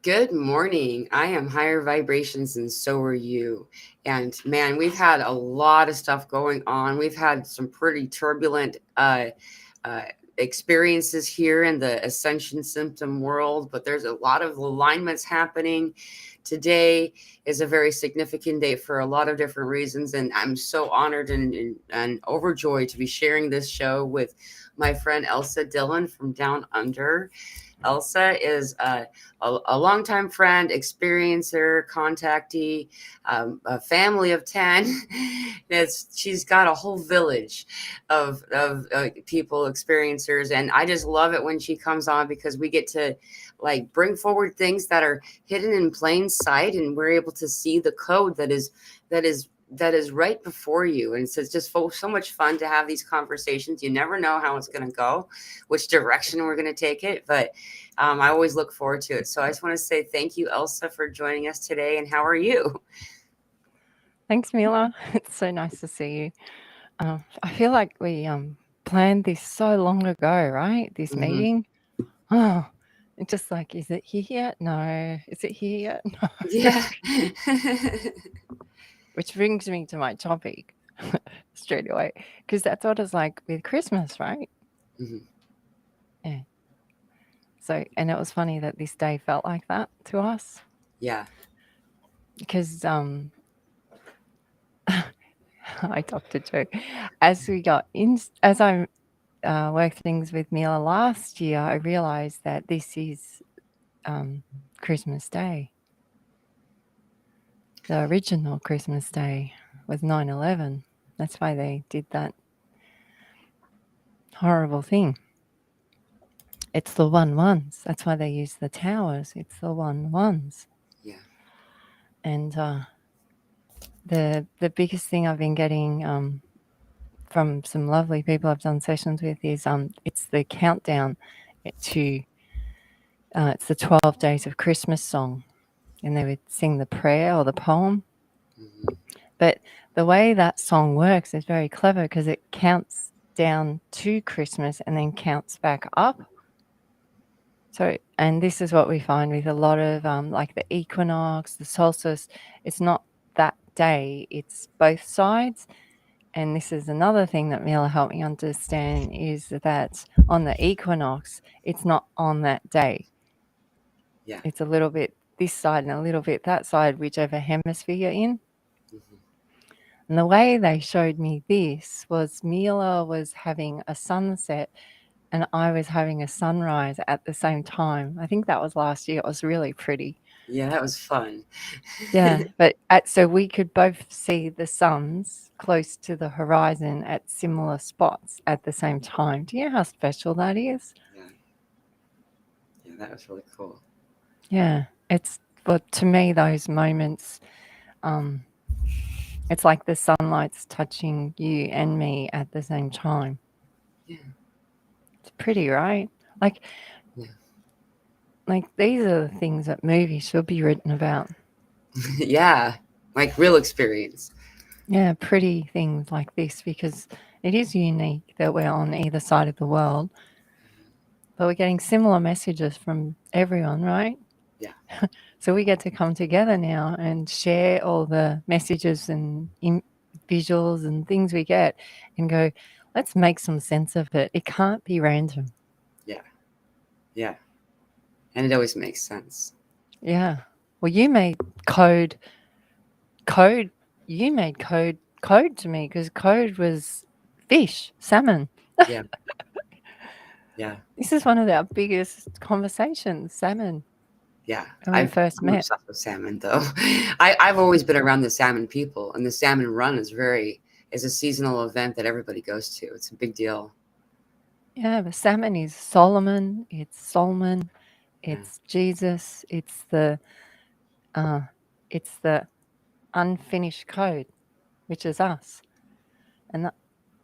Good morning. I am higher vibrations and so are you. And man, we've had a lot of stuff going on. We've had some pretty turbulent uh, experiences here in the Ascension symptom world, but there's a lot of alignments happening. Today is a very significant day for a lot of different reasons. And I'm so honored and overjoyed to be sharing this show with my friend Elsa Dillon from Down Under. Elsa is a longtime friend, experiencer, contactee, a family of 10. She's got a whole village of people, experiencers. And I just love it when she comes on because we get to like bring forward things that are hidden in plain sight and we're able to see the code that is right before you. And so it's just so much fun to have these conversations. You never know how it's going to go, which direction we're going to take it, but I always look forward to it. So I just want to say thank you, Elsa, for joining us today. And how are you? Thanks, Mila. It's so nice to see you. I feel like we planned this so long ago, right? This Mm-hmm. meeting. Oh, it's just like, is it here yet? No. Is it here yet? No. Yeah. Which brings me to my topic straight away, because that's what it's like with Christmas, right? Mm-hmm. Yeah. So, and it was funny that this day felt like that to us, Yeah. because I talked to Joe as we got in, as I worked things with Mila last year, I realized that this is Christmas Day. The original Christmas Day was 9/11. That's why they did that horrible thing. It's the 1-1s. That's why they use the towers. It's the 1-1s. Yeah. And the biggest thing I've been getting from some lovely people I've done sessions with is it's the countdown to it's the 12 Days of Christmas song, and they would sing the prayer or the poem. Mm-hmm. But the way that song works is very clever because it counts down to Christmas and then counts back up. So, and this is what we find with a lot of like the equinox, the solstice. It's not that day; it's both sides. And this is another thing that Mila helped me understand is that on the equinox, it's not on that day. Yeah. It's a little bit this side and a little bit that side, whichever hemisphere you're in. Mm-hmm. And the way they showed me this was Mila was having a sunset and I was having a sunrise at the same time. I think that was last year. It was really pretty. Yeah, that was fun. Yeah, but so we could both see the suns close to the horizon at similar spots at the same time. Do you know how special that is? Yeah. Yeah, that was really cool. Yeah, it's but to me those moments um it's like the sunlight's touching you and me at the same time. Yeah. It's pretty, right? Like Yeah. like these are the things that movies should be written about. Yeah. Like real experience. Yeah, pretty things like this because it is unique that we're on either side of the world, but we're getting similar messages from everyone, right? Yeah. So we get to come together now and share all the messages and visuals and things we get and go, let's make some sense of it. It can't be random. Yeah. Yeah. And it always makes sense. Yeah. Well, you made code, code, you made code to me because code was fish, salmon. Yeah. Yeah. This is one of our biggest conversations, salmon, Yeah, when we first I'm met. obsessed with salmon though. I've always been around the salmon people, and the salmon run is a seasonal event that everybody goes to. It's a big deal. Yeah, but salmon is Solomon, it's Solomon, Yeah, it's Jesus, uh, it's the unfinished code, which is us. And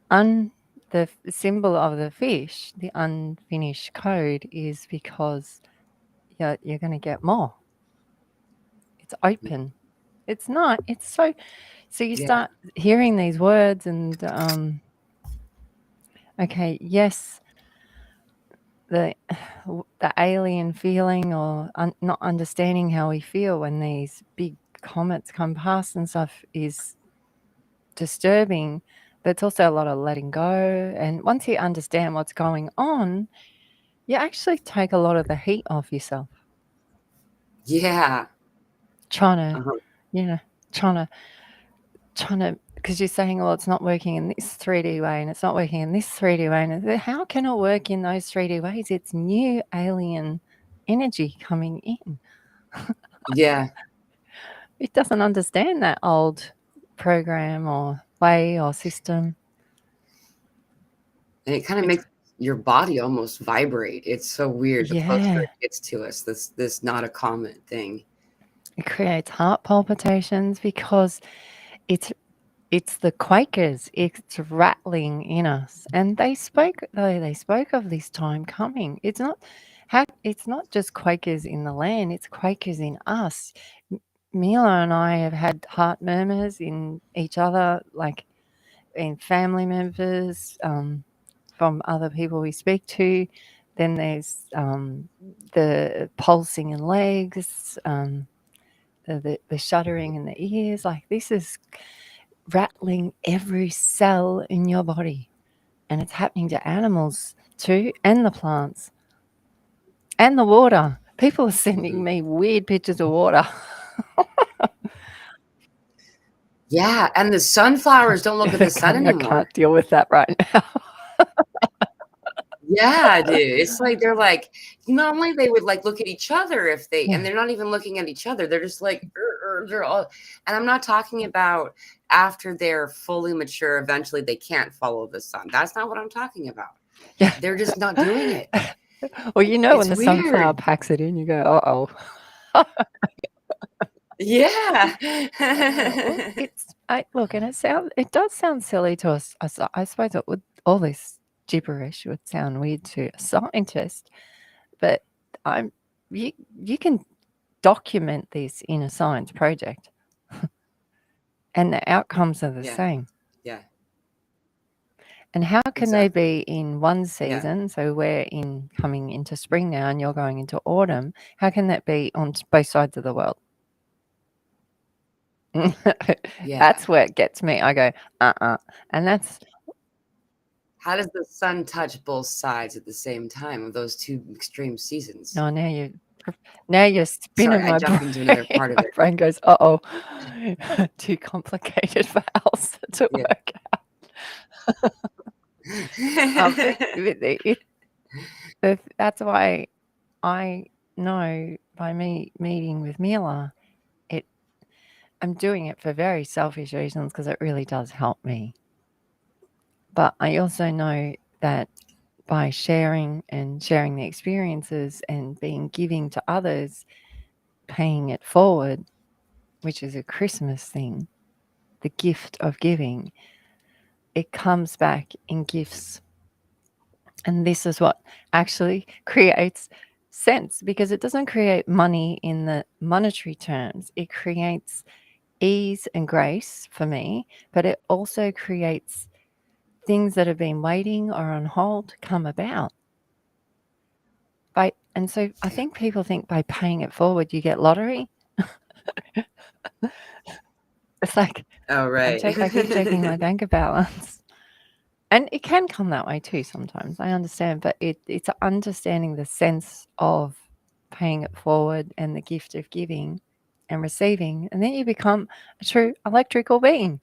un the symbol of the fish, the unfinished code, is because you're going to get more. It's open. It's not. It's so. So you yeah, start hearing these words, and okay, yes, the alien feeling or not understanding how we feel when these big comets come past and stuff is disturbing, but it's also a lot of letting go. And once you understand what's going on, you actually take a lot of the heat off yourself. Yeah. Trying to, Uh-huh. trying to, because you're saying, well, it's not working in this 3D way and it's not working in this 3D way. And how can it work in those 3D ways? It's new alien energy coming in. Yeah. It doesn't understand that old program or way or system. And it kind of makes your body almost vibrate. It's so weird. The closer it gets to us, this not a comet thing. It creates heart palpitations because it's the Quakers. It's rattling in us, and they spoke of this time coming. It's not just Quakers in the land. It's Quakers in us. Mila and I have had heart murmurs in each other, like in family members, from other people we speak to. Then there's the pulsing in legs, the shuddering in the ears. Like, this is rattling every cell in your body. And it's happening to animals too, and the plants, and the water. People are sending me weird pictures of water. Yeah, and the sunflowers don't look at the sun anymore. I can't deal with that right now. Yeah, dude. It's like they're like, normally they would like look at each other if they, and they're not even looking at each other. They're just like, they're all, and I'm not talking about after they're fully mature, eventually they can't follow the sun. That's not what I'm talking about. Yeah. They're just not doing it. Well, when It's the weird. sunflower packs it in, you go, uh-oh. Yeah. Look, and it does sound silly to us. I suppose it would, all this gibberish would sound weird to a scientist, but you can document this in a science project, and the outcomes are the same. Yeah. And how can they be in one season? So we're coming into spring now, and you're going into autumn. How can that be on both sides of the world? That's where it gets me. I go, and that's. How does the sun touch both sides at the same time of those two extreme seasons? No, now you're spinning my brain. Into another part of it. My brain goes, too complicated for Elsa to work out. That's why I know, by me meeting with Mila, I'm doing it for very selfish reasons because it really does help me. But I also know that by sharing the experiences and being giving to others, paying it forward, which is a Christmas thing, the gift of giving, it comes back in gifts. And this is what actually creates sense, because it doesn't create money in the monetary terms. It creates ease and grace for me, but it also creates things that have been waiting or on hold to come about. And so I think people think by paying it forward, you get lottery. It's like, oh, right. I keep checking my bank balance. And it can come that way too sometimes, I understand, but it's understanding the sense of paying it forward and the gift of giving and receiving, and then you become a true electrical being.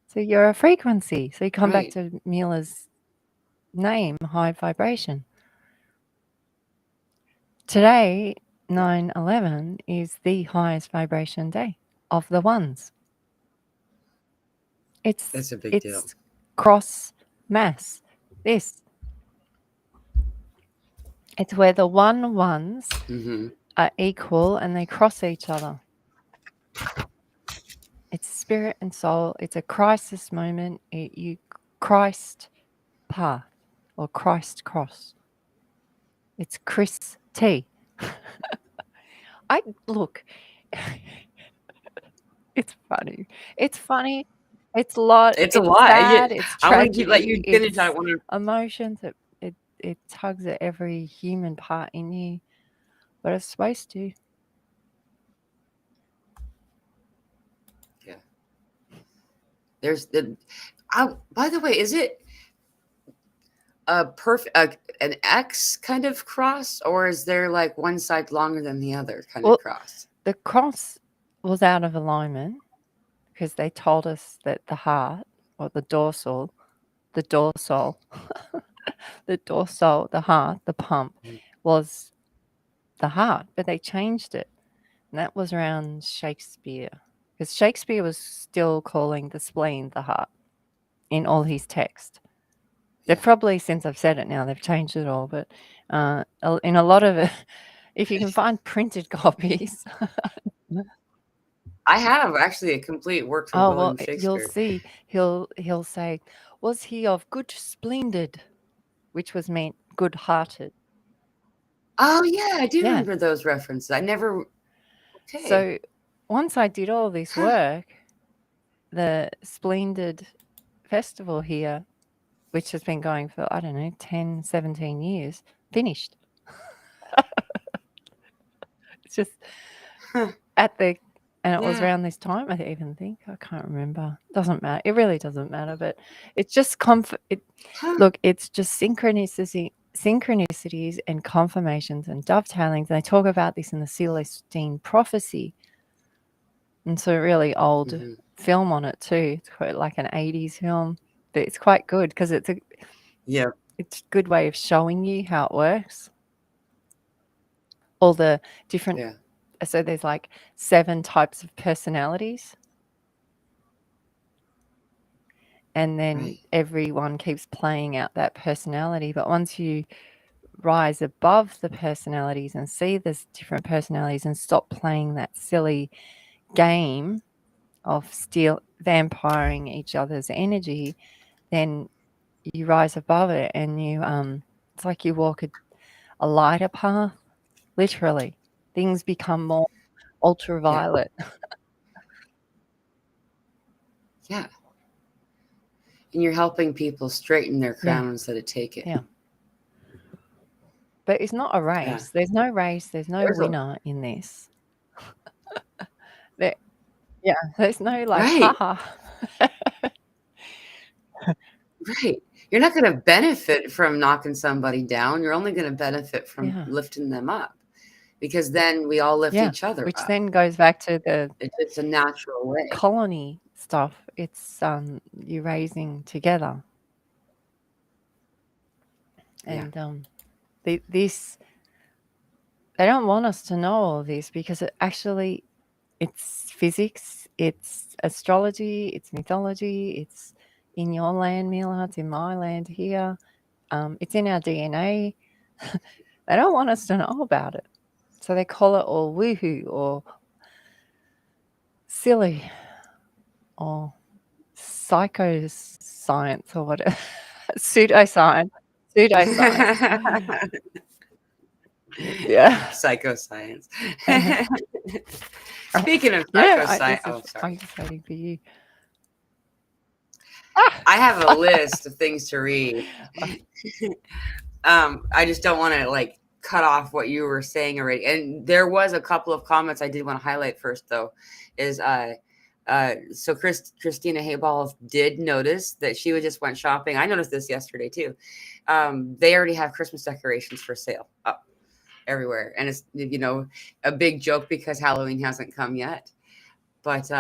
So you're a frequency. So you come back to Mila's name, high vibration. Today, 9/11, is the highest vibration day of the ones. That's a big deal. It's cross mass. It's where the ones are equal and they cross each other. It's spirit and soul. It's a crisis moment. You Christ path or Christ cross. It's Chris T. Look. It's funny. It's funny. It's a lot. It's a lot. Sad. It's I want to tragedy. let you finish. I want to. Emotions. it tugs at every human part in you, but it's supposed to. Yeah. There's the. By the way, is it a an X kind of cross, or is there like one side longer than the other kind of Well, cross? the cross was out of alignment because they told us that the heart or the dorsal, the heart, the pump was the heart, but they changed it. And that was around Shakespeare, because Shakespeare was still calling the spleen the heart in all his text. They've probably, since I've said it now, they've changed it all, but in a lot of it, if you can find printed copies. I have actually a complete work from Oh, well, William you'll Shakespeare. see, he'll say, was he of good splendid, which was meant good-hearted. Oh yeah, I do Yeah. remember those references. I never. Okay. So once I did all this work, the Splendid Festival here, which has been going for, I don't know, 10, 17 years, finished. It's just Huh. at the, and it was Yeah. around this time, I even think. I can't remember. Doesn't matter. It really doesn't matter, but it's just Huh. look, it's just synchronicities and confirmations and dovetailings. And they talk about this in the Celestine prophecy. And so really old Mm-hmm. film on it too. It's quite like an 80s film, but it's quite good because it's a good way of showing you how it works. All the different, so there's like 7 types of personalities. And then everyone keeps playing out that personality. But once you rise above the personalities and see there's different personalities and stop playing that silly game of vampiring each other's energy, then you rise above it and you it's like you walk a lighter path, literally. Things become more ultraviolet. Yeah. And you're helping people straighten their crown instead of take it. Yeah. But it's not a race. Yeah. There's no race. There's no winner in this. There's no like, haha. Right. You're not going to benefit from knocking somebody down. You're only going to benefit from lifting them up, because then we all lift each other which up. then goes back to the It's a natural way. colony stuff. It's you raising together. And this, they don't want us to know all this because it's physics, it's astrology, it's mythology, it's in your land, Mila, it's in my land here. It's in our DNA. They don't want us to know about it. So they call it all woohoo or silly or psychoscience or whatever. Pseudoscience. Yeah. Psychoscience. Speaking of psychoscience, I'm just waiting for you. I have a list of things to read. I just don't want to like cut off what you were saying already. And there was a couple of comments I did want to highlight first, though, is so Christina Hayball did notice that she just went shopping. I noticed this yesterday too. They already have Christmas decorations for sale up everywhere, and it's a big joke because Halloween hasn't come yet. But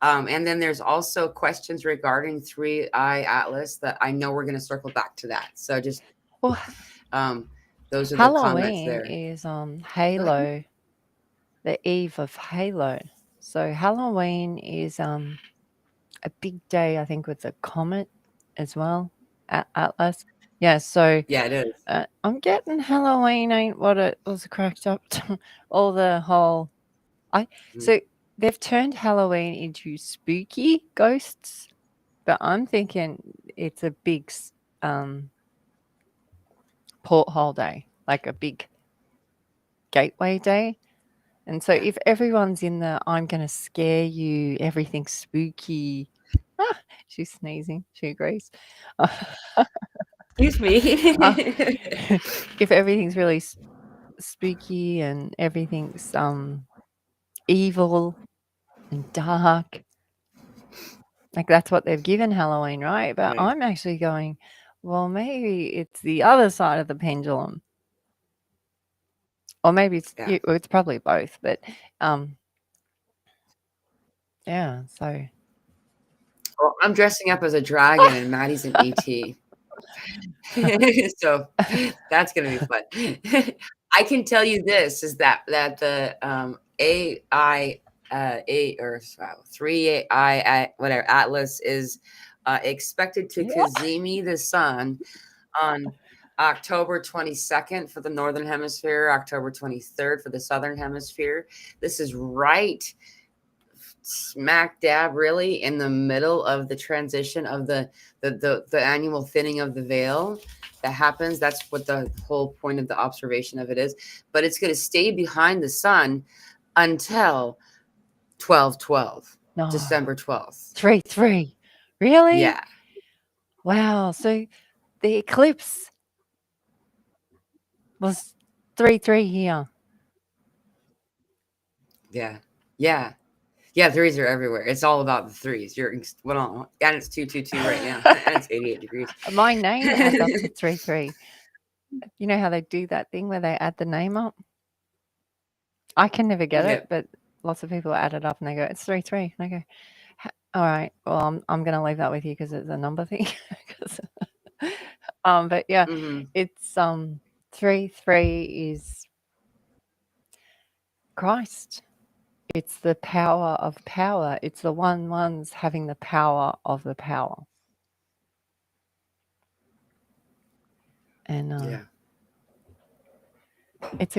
and then there's also questions regarding 3-eye Atlas that I know we're going to circle back to that. So just those are the comments there. Halloween is Halo, the eve of Halo. So Halloween is a big day, I think, with the Comet as well, Atlas. Yeah, so yeah, it is. I'm getting Halloween ain't what it was cracked up to. All the whole, so they've turned Halloween into spooky ghosts, but I'm thinking it's a big porthole day, like a big gateway day. And so if everyone's in the I'm going to scare you, everything's spooky. She's sneezing. She agrees. Excuse me. If everything's really spooky and everything's evil and dark, like that's what they've given Halloween, right? But Right. I'm actually going, well, maybe it's the other side of the pendulum, or maybe it's probably both. But yeah. So Well, I'm dressing up as a dragon, and Maddie's an ET. So that's gonna be fun. I can tell you this is that the AI 3AI whatever Atlas is expected to Kazemi the sun on October 22nd for the northern hemisphere, October 23rd for the southern hemisphere. This is right smack dab really in the middle of the transition of the annual thinning of the veil that happens. That's what the whole point of the observation of it is. But it's going to stay behind the sun until 12/12, no, December 12th. 3/3. Really? Yeah. Wow. So the eclipse was 3/3 here. Yeah. Yeah. Yeah, threes are everywhere. It's all about the threes. You're and it's 222 right now, and it's 88 degrees. My name adds up to 3/3. You know how they do that thing where they add the name up? I can never get it, but lots of people add it up and they go, it's 3/3. And I go, all right, well, I'm going to leave that with you because it's a number thing. But yeah, it's 3/3 is Christ. It's the power of power. It's the ones having the power of the power. And it's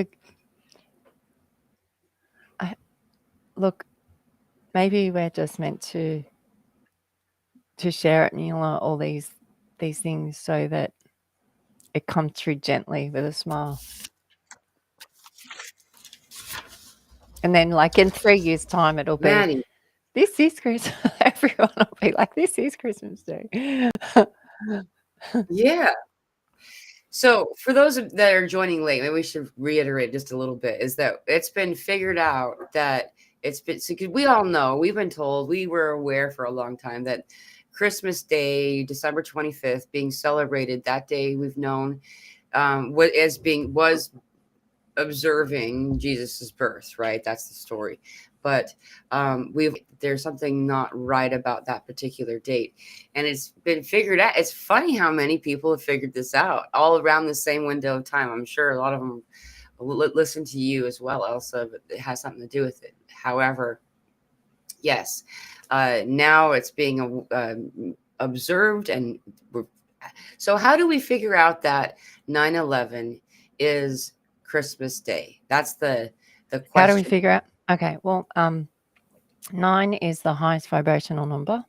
look, maybe we're just meant to share it, Neela, all these things so that it comes through gently with a smile. And then like in 3 years' time, it'll be, Maddie. This is Christmas. Everyone will be like, this is Christmas Day. Yeah. So for those that are joining late, maybe we should reiterate just a little bit, is that it's been figured out that it's been, so we all know, we've been told, we were aware for a long time that Christmas Day, December 25th, being celebrated that day, we've known was observing Jesus's birth, right? That's the story. But there's something not right about that particular date, and it's been figured out. It's funny how many people have figured this out all around the same window of time. I'm sure a lot of them listen to you as well, Elsa, but it has something to do with it. However, yes, now it's being observed, and so how do we figure out that 9/11 is Christmas Day? That's the question. How do we figure out? Okay, well, 9 is the highest vibrational number,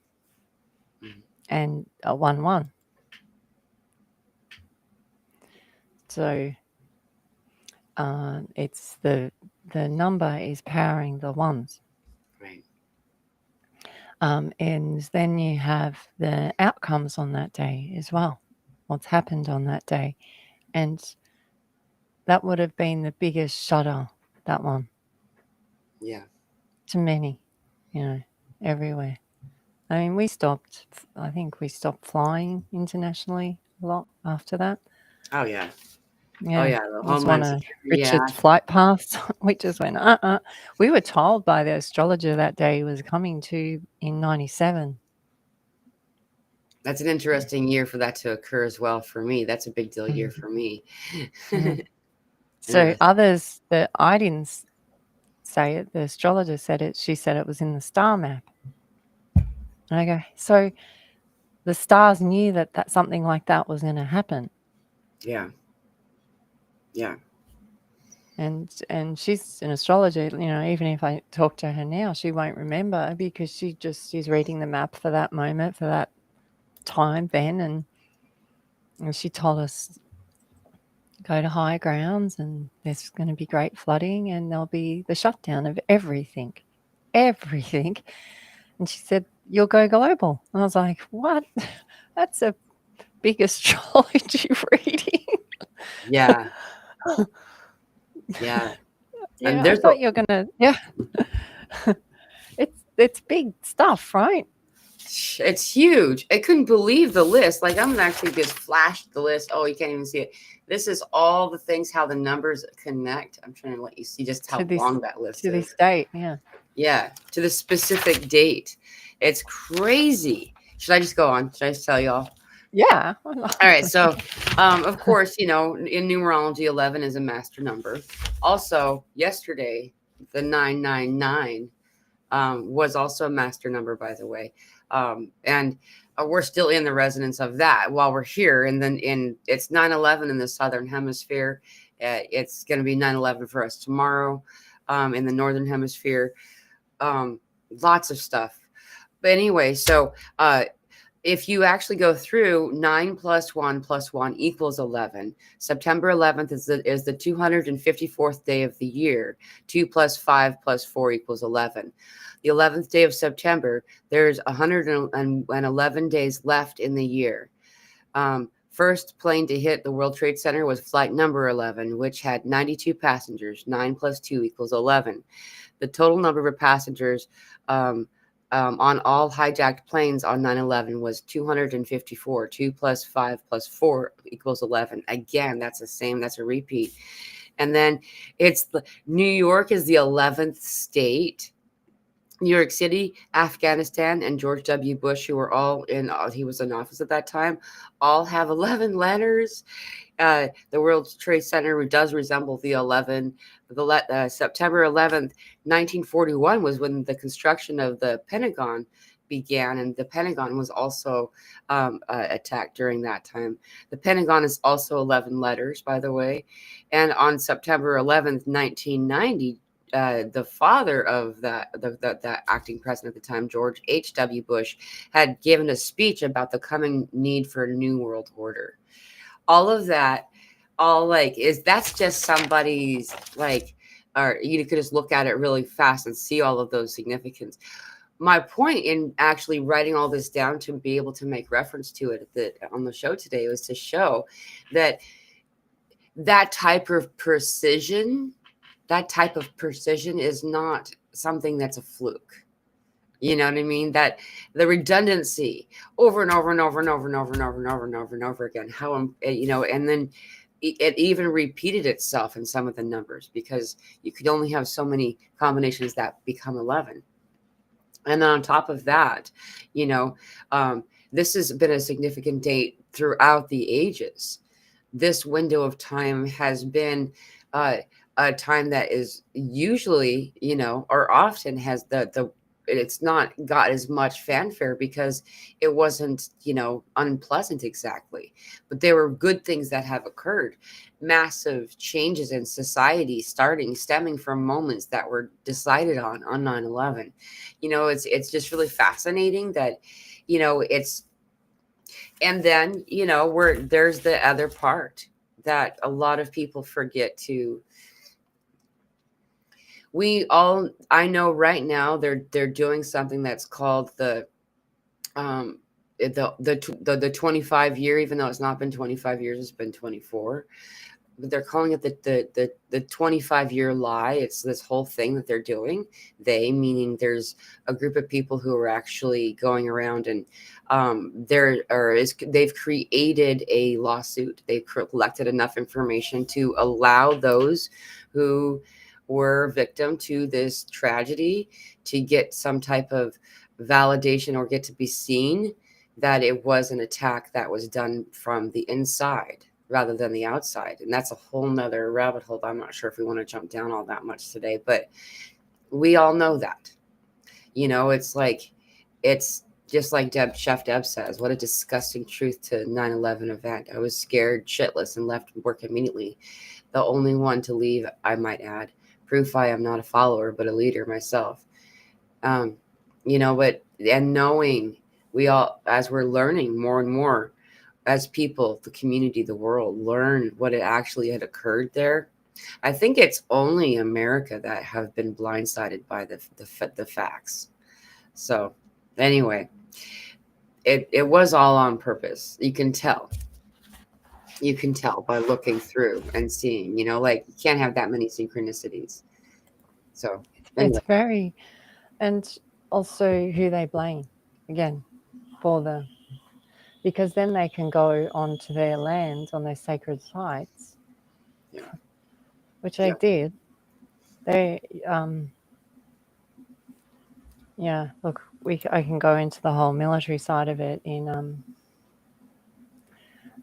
and a 1/1. So it's the number is powering the ones. Right. And then you have the outcomes on that day as well, what's happened on that day. And that would have been the biggest shudder, that one. Yeah. To many, everywhere. I mean, I think we stopped flying internationally a lot after that. Oh, yeah. Yeah. Oh, yeah. It was one of Richard's Yeah. flight paths. We just went, We were told by the astrologer that day was coming to in 97. That's an interesting year for that to occur as well for me. That's a big deal year for me. So others that I didn't say it, the astrologer said it, she said it was in the star map. And I go, so the stars knew that something like that was going to happen. Yeah. Yeah. And she's an astrologer, even if I talk to her now, she won't remember because she's reading the map for that moment, for that time then. And she told us, go to higher grounds and there's going to be great flooding and there'll be the shutdown of everything. And she said, you'll go global. And I was like, what? That's a big astrology reading. Yeah. Yeah. And I there's thought you were gonna. Yeah, it's big stuff, right? it's huge. I couldn't believe the list. Like, I'm gonna actually just flash the list. Oh, you can't even see it. This is all the things, how the numbers connect. I'm trying to let you see just how long that list to is. this date. Yeah. Yeah, to the specific date. It's crazy. Should I just go on? Should I just tell y'all? Yeah. All right. So, of course, in numerology, 11 is a master number. Also, yesterday, the 999 was also a master number, by the way. And we're still in the resonance of that while we're here. And then it's 9/11 in the southern hemisphere. It's going to be 9/11 for us tomorrow in the northern hemisphere. Lots of stuff. But anyway, so if you actually go through 9 plus 1 plus 1 equals 11. September 11th is the 254th day of the year. 2 plus 5 plus 4 equals 11. The 11th day of September, there's 111 days left in the year. First plane to hit the World Trade Center was flight number 11, which had 92 passengers. 9 plus 2 equals 11. The total number of passengers on all hijacked planes on 9/11 was 254. 2 plus 5 plus 4 equals 11. Again, that's the same. That's a repeat. And then New York is the 11th state. New York City, Afghanistan, and George W. Bush, who were all he was in office at that time, all have 11 letters. The World Trade Center does resemble the 11. September 11th, 1941 was when the construction of the Pentagon began, and the Pentagon was also attacked during that time. The Pentagon is also 11 letters, by the way. And on September 11th, 1990, the father of that acting president at the time, George H.W. Bush, had given a speech about the coming need for a new world order. All of that, that's just somebody's or you could just look at it really fast and see all of those significance. My point in actually writing all this down to be able to make reference to it on the show today was to show that type of precision is not something that's a fluke. You know what I mean? That the redundancy over and over and over and over and over and over and over and over and over again. And then it even repeated itself in some of the numbers because you could only have so many combinations that become 11. And then on top of that, this has been a significant date throughout the ages. This window of time has been a time that is usually, or often has it's not got as much fanfare because it wasn't, unpleasant exactly. But there were good things that have occurred. Massive changes in society stemming from moments that were decided on 9/11. It's just really fascinating that, it's, and then, there's the other part that a lot of people forget to. I know right now they're doing something that's called the 25 year, even though it's not been 25 years, it's been 24. But they're calling it the 25-year lie. It's this whole thing that they're doing. They, meaning there's a group of people who are actually going around and they've created a lawsuit. They've collected enough information to allow those who were victim to this tragedy to get some type of validation or get to be seen that it was an attack that was done from the inside rather than the outside. And that's a whole nother rabbit hole. I'm not sure if we want to jump down all that much today, but we all know that. It's just like Chef Deb says, what a disgusting truth to 9/11 event. I was scared shitless and left work immediately. The only one to leave, I might add. Proof I am not a follower, but a leader myself. But and knowing we all, as we're learning more and more, as people, the community, the world, learn what it actually had occurred there. I think it's only America that have been blindsided by the facts. So anyway, it was all on purpose. You can tell by looking through and seeing, like you can't have that many synchronicities. So anyway. It's very, and also who they blame again for because then they can go onto their lands, on their sacred sites, which they did. They, look, I can go into the whole military side of it in, I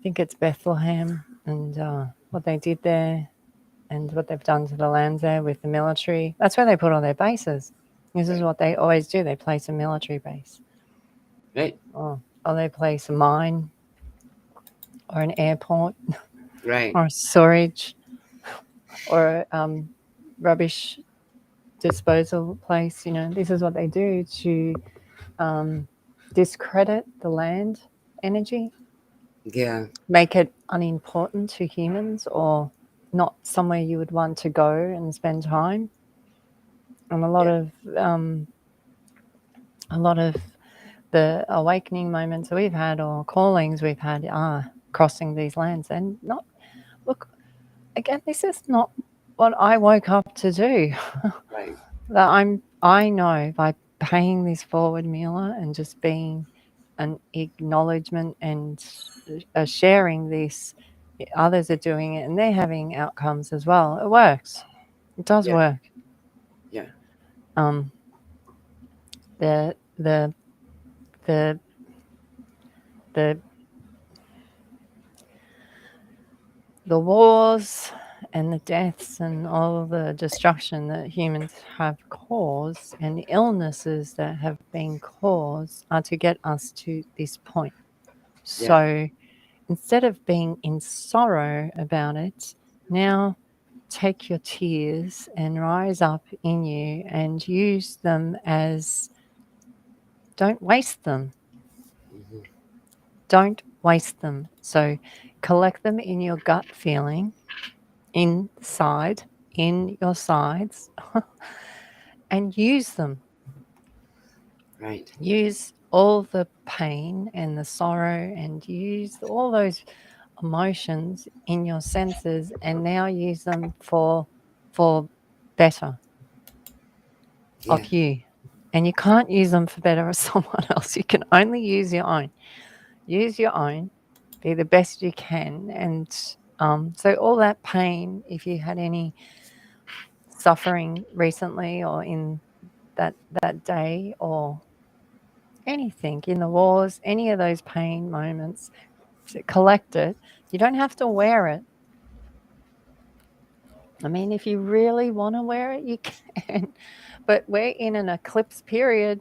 think it's Bethlehem, and what they did there and what they've done to the lands there with the military. That's where they put all their bases. This is what they always do. They place a military base. Right. Or they place a mine or an airport. Right. Or storage or rubbish disposal place. This is what they do to discredit the land energy. Yeah. Make it unimportant to humans, or not somewhere you would want to go and spend time. And a lot of the awakening moments that we've had, or callings we've had, are crossing these lands. And not, look, again, this is not what I woke up to do. Right. That I know by paying this forward, Mila, and just being an acknowledgement and sharing this, others are doing it and they're having outcomes as well. It works. It does work. Yeah. The wars and the deaths and all the destruction that humans have caused and the illnesses that have been caused are to get us to this point. So instead of being in sorrow about it, now take your tears and rise up in you and use them as, don't waste them. Mm-hmm. Don't waste them. So collect them in your gut feeling, inside, in your sides, and use them. Right. Use all the pain and the sorrow and use all those emotions in your senses, and now use them for better of you. And you can't use them for better of someone else. You can only use your own. Use your own. Be the best you can. And so all that pain, if you had any suffering recently or in that day or anything in the wars, any of those pain moments, collect it. You don't have to wear it. I mean, if you really want to wear it, you can. But we're in an eclipse period.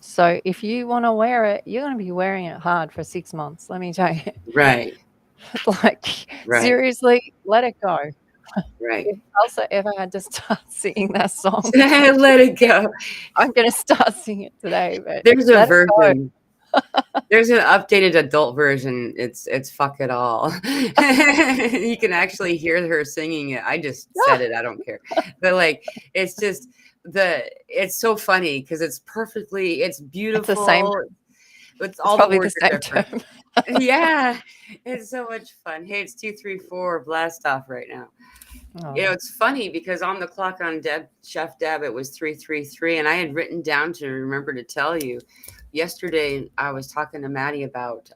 So if you want to wear it, you're going to be wearing it hard for 6 months, let me tell you. Right. Seriously, let it go. Right. If Elsa ever had to start singing that song, let it go. I'm going to start singing it today. But there's a version. There's an updated adult version. It's Fuck It All. You can actually hear her singing it. I just said it. I don't care. But it's just it's so funny because it's beautiful. It's the same. It's all probably the words the same are different. Yeah. It's so much fun. Hey, it's 234 blast off right now. Oh. It's funny because on the clock on Chef Deb, it was 333. And I had written down to remember to tell you. Yesterday, I was talking to Maddie about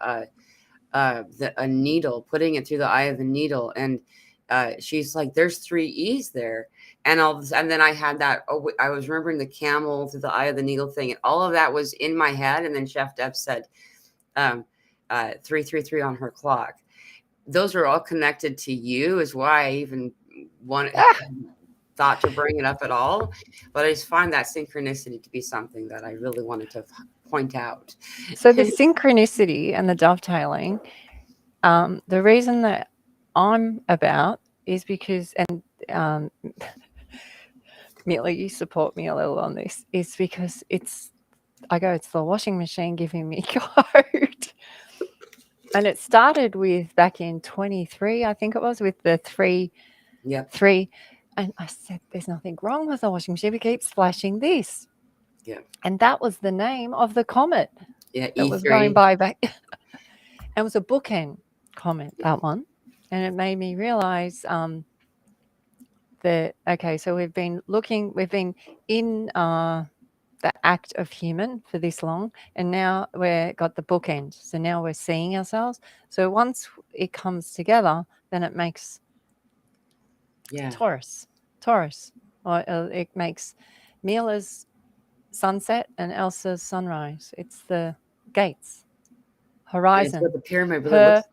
a needle, putting it through the eye of the needle. And she's like, there's 3 E's there. And then I had that. I was remembering the camel through the eye of the needle thing. And all of that was in my head. And then Chef Deb said 333 on her clock. Those are all connected to you, is why I even thought to bring it up at all. But I just find that synchronicity to be something that I really wanted to point out. So the synchronicity and the dovetailing, the reason that I'm about is because, and Mila, you support me a little on this, is because it's the washing machine giving me code. And it started with back in 23, I think it was, with the 3. Yeah. 3. And I said, there's nothing wrong with the washing machine. It keeps flashing this. Yeah. And that was the name of the comet. Yeah, that was going E3. by back. It was a bookend comment, that one. And it made me realize that, okay, so we've been in the act of human for this long, and now we've got the bookend. So now we're seeing ourselves. So once it comes together, then it makes Yeah. Taurus. Or it makes Mila's sunset and Elsa's sunrise. It's the gates, It's what horizon. the pyramid really Her, looks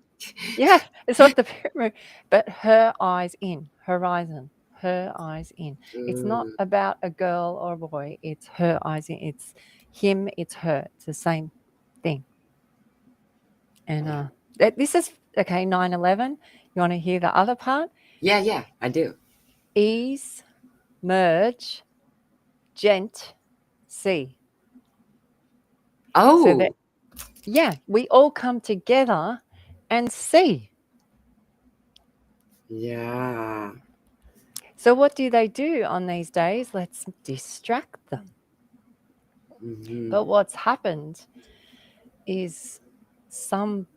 yeah, it's what the pyramid, but her eyes in, horizon, her eyes in. It's not like. about a girl or a boy. It's her eyes in. It's him, it's her. It's the same thing. And this is, okay, 9/11. You want to hear the other part? Yeah, I do. Ease, merge, gent, see. So that, Oh, yeah, we all come together and see. yeah. So what do they do on these days? Let's distract them. Hmm. But what's happened is some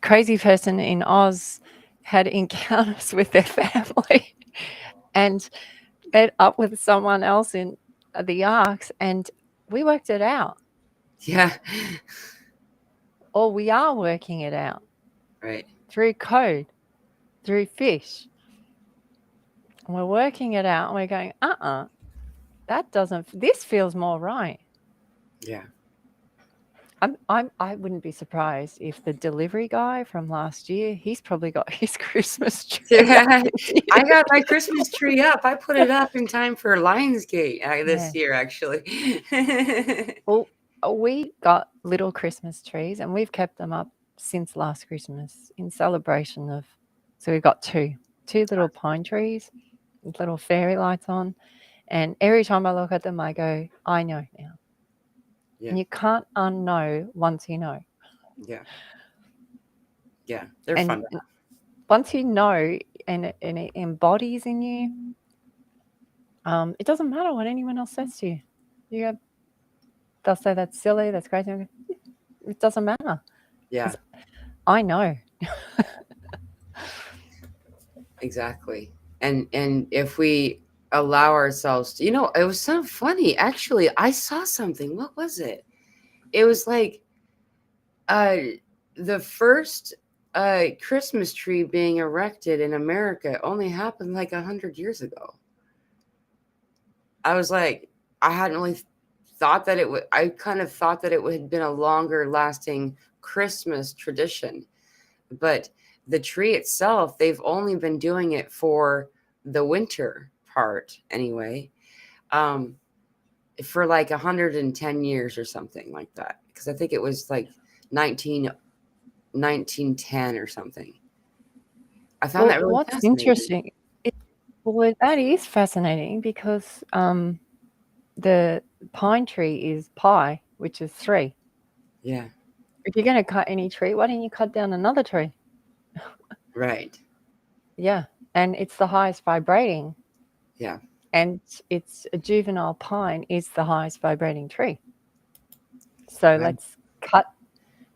crazy person in Oz had encounters with their family and met up with someone else in the arcs, and we worked it out. Yeah. Or we are working it out Right. through code, through fish. And we're working it out and we're going, that doesn't, this feels more right. Yeah. I wouldn't be surprised if the delivery guy from last year, he's probably got his Christmas tree up Yeah. this year. I got my Christmas tree up. I put it up in time for Lionsgate this Yeah. year, actually. Well, we got little Christmas trees and we've kept them up since last Christmas in celebration of, so we've got two little pine trees with little fairy lights on. And every time I look at them, I go, I know now. Yeah. And you can't unknow once you know. Yeah. Yeah. They're And fun. once you know and it embodies in you, it doesn't matter what anyone else says to you. You go, they'll say that's silly, that's crazy. It doesn't matter. Yeah. I know. Exactly. And if we allow ourselves to, it was so funny. Actually, I saw something. What was it? It was like the first Christmas tree being erected in America only happened like 100 years ago. I was like, I hadn't really thought that it would. I kind of thought that it had been a longer lasting Christmas tradition, but the tree itself, they've only been doing it for the winter part anyway, for like 110 years or something like that. Because I think it was like 1910 or something. I found that really What's fascinating. interesting, that is fascinating because the pine tree is pi, which is 3. Yeah. If you're going to cut any tree, why don't you cut down another tree? Right. Yeah. And it's the highest vibrating. Yeah. And it's a juvenile pine is the highest vibrating tree. So Right. let's cut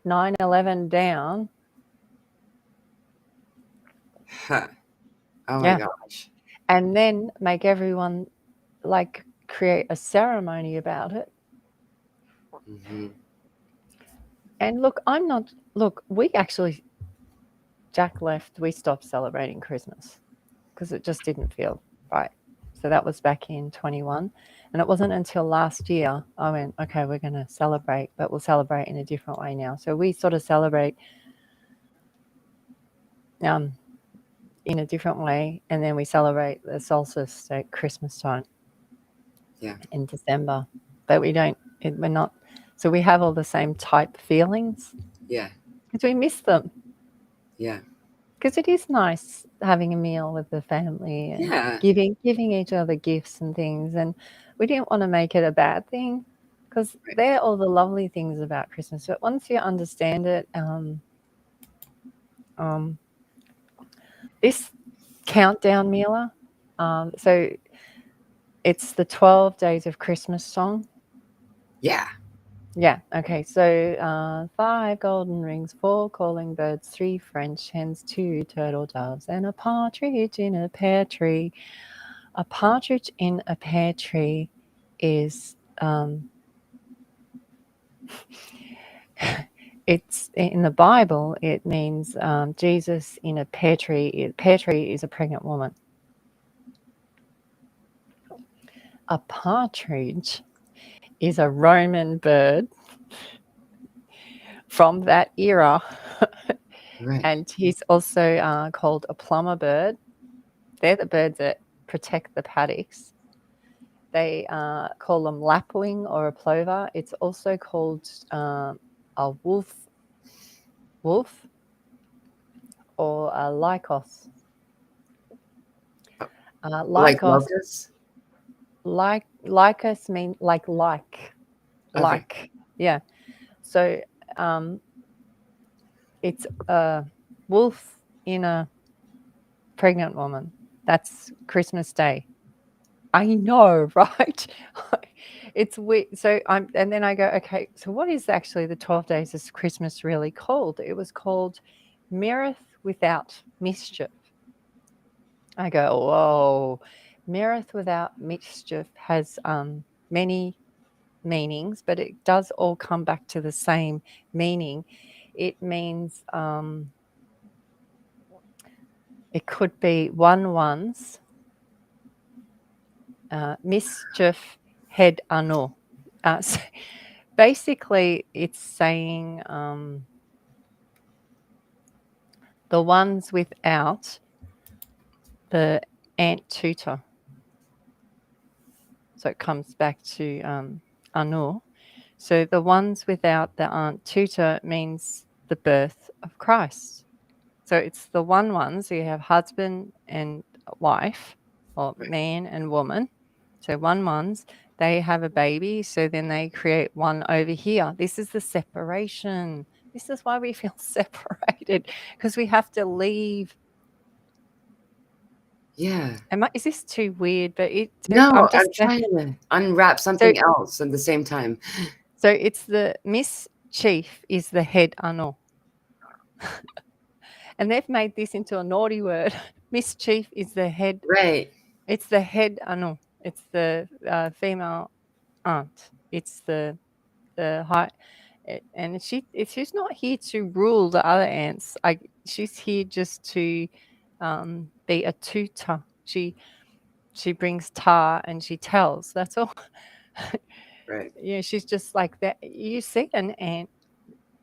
9/11 down. Huh. Oh my gosh. And then make everyone like create a ceremony about it. Mm-hmm. And we actually, Jack left, we stopped celebrating Christmas because it just didn't feel right. So that was back in 21. And it wasn't until last year I went, okay, we're going to celebrate, but we'll celebrate in a different way now. So we sort of celebrate in a different way. And then we celebrate the solstice at Christmas time. Yeah. In December. But we're not, so we have all the same type feelings. Yeah. Because we miss them. Yeah. Because it is nice having a meal with the family and giving each other gifts and things. And we didn't want to make it a bad thing because they're all the lovely things about Christmas. But once you understand it, this countdown, Mila, so it's the 12 Days of Christmas song. Yeah. Yeah. Okay. So 5 golden rings, 4 calling birds, 3 French hens, 2 turtle doves, and a partridge in a pear tree. A partridge in a pear tree is it's in the Bible. It means Jesus in a pear tree. Pear tree is a pregnant woman. A partridge is a Roman bird from that era. Right. And he's also called a plumber bird. They're the birds that protect the paddocks. They call them lapwing or a plover. It's also called a wolf or a lycos. Like Lycos, locusts? lycos mean like. Okay. Yeah. So it's a wolf in a pregnant woman. That's Christmas Day. I know, right? It's weird. And then I go, okay, so what is actually the 12 days of Christmas really called? It was called Mirth Without Mischief. I go, whoa, Mirth Without Mischief has many meanings, but it does all come back to the same meaning. It means it could be ones, mischief, head anu. So basically, it's saying the ones without the ant tutor. So it comes back to anu. So the ones without the aunt tutor means the birth of Christ. So it's the ones. So you have husband and wife, or Right. man and woman. So ones, they have a baby. So then they create one over here. This is the separation. This is why we feel separated, because we have to leave. Yeah. Is this too weird? But No, I'm I'm just trying to unwrap so something else at the same time. so it's the Mischief is the head anu. And they've made this into a naughty word. Mischief is the head. Right. It's the head anu. It's the female aunt. It's the high, and she's not here to rule the other ants. She's here just to be a tutor. She brings tar and she tells. That's all. Right. Yeah, she's just like that. You see an ant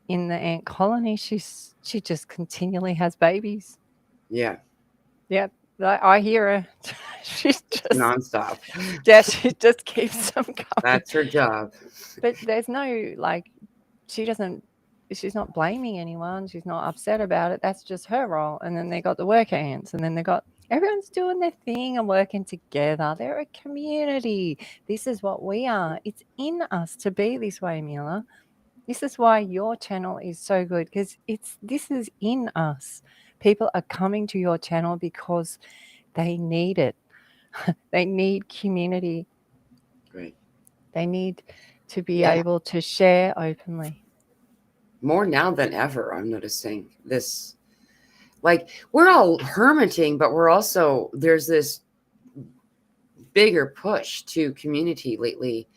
in the ant colony. She just continually has babies. Yeah. Yeah, I hear her. She's just Nonstop. yeah, she just keeps them going. That's her job. But there's no she's not blaming anyone. She's not upset about it. That's just her role. And then they got the worker ants, and then they got everyone's doing their thing and working together. They're a community. This is what we are. It's in us to be this way, Mila. This is why your channel is so good, because this is in us. People are coming to your channel because they need it. They need community. Right. They need to be Yeah. able to share openly. More now than ever, I'm noticing this. Like, we're all hermiting, but there's this bigger push to community lately.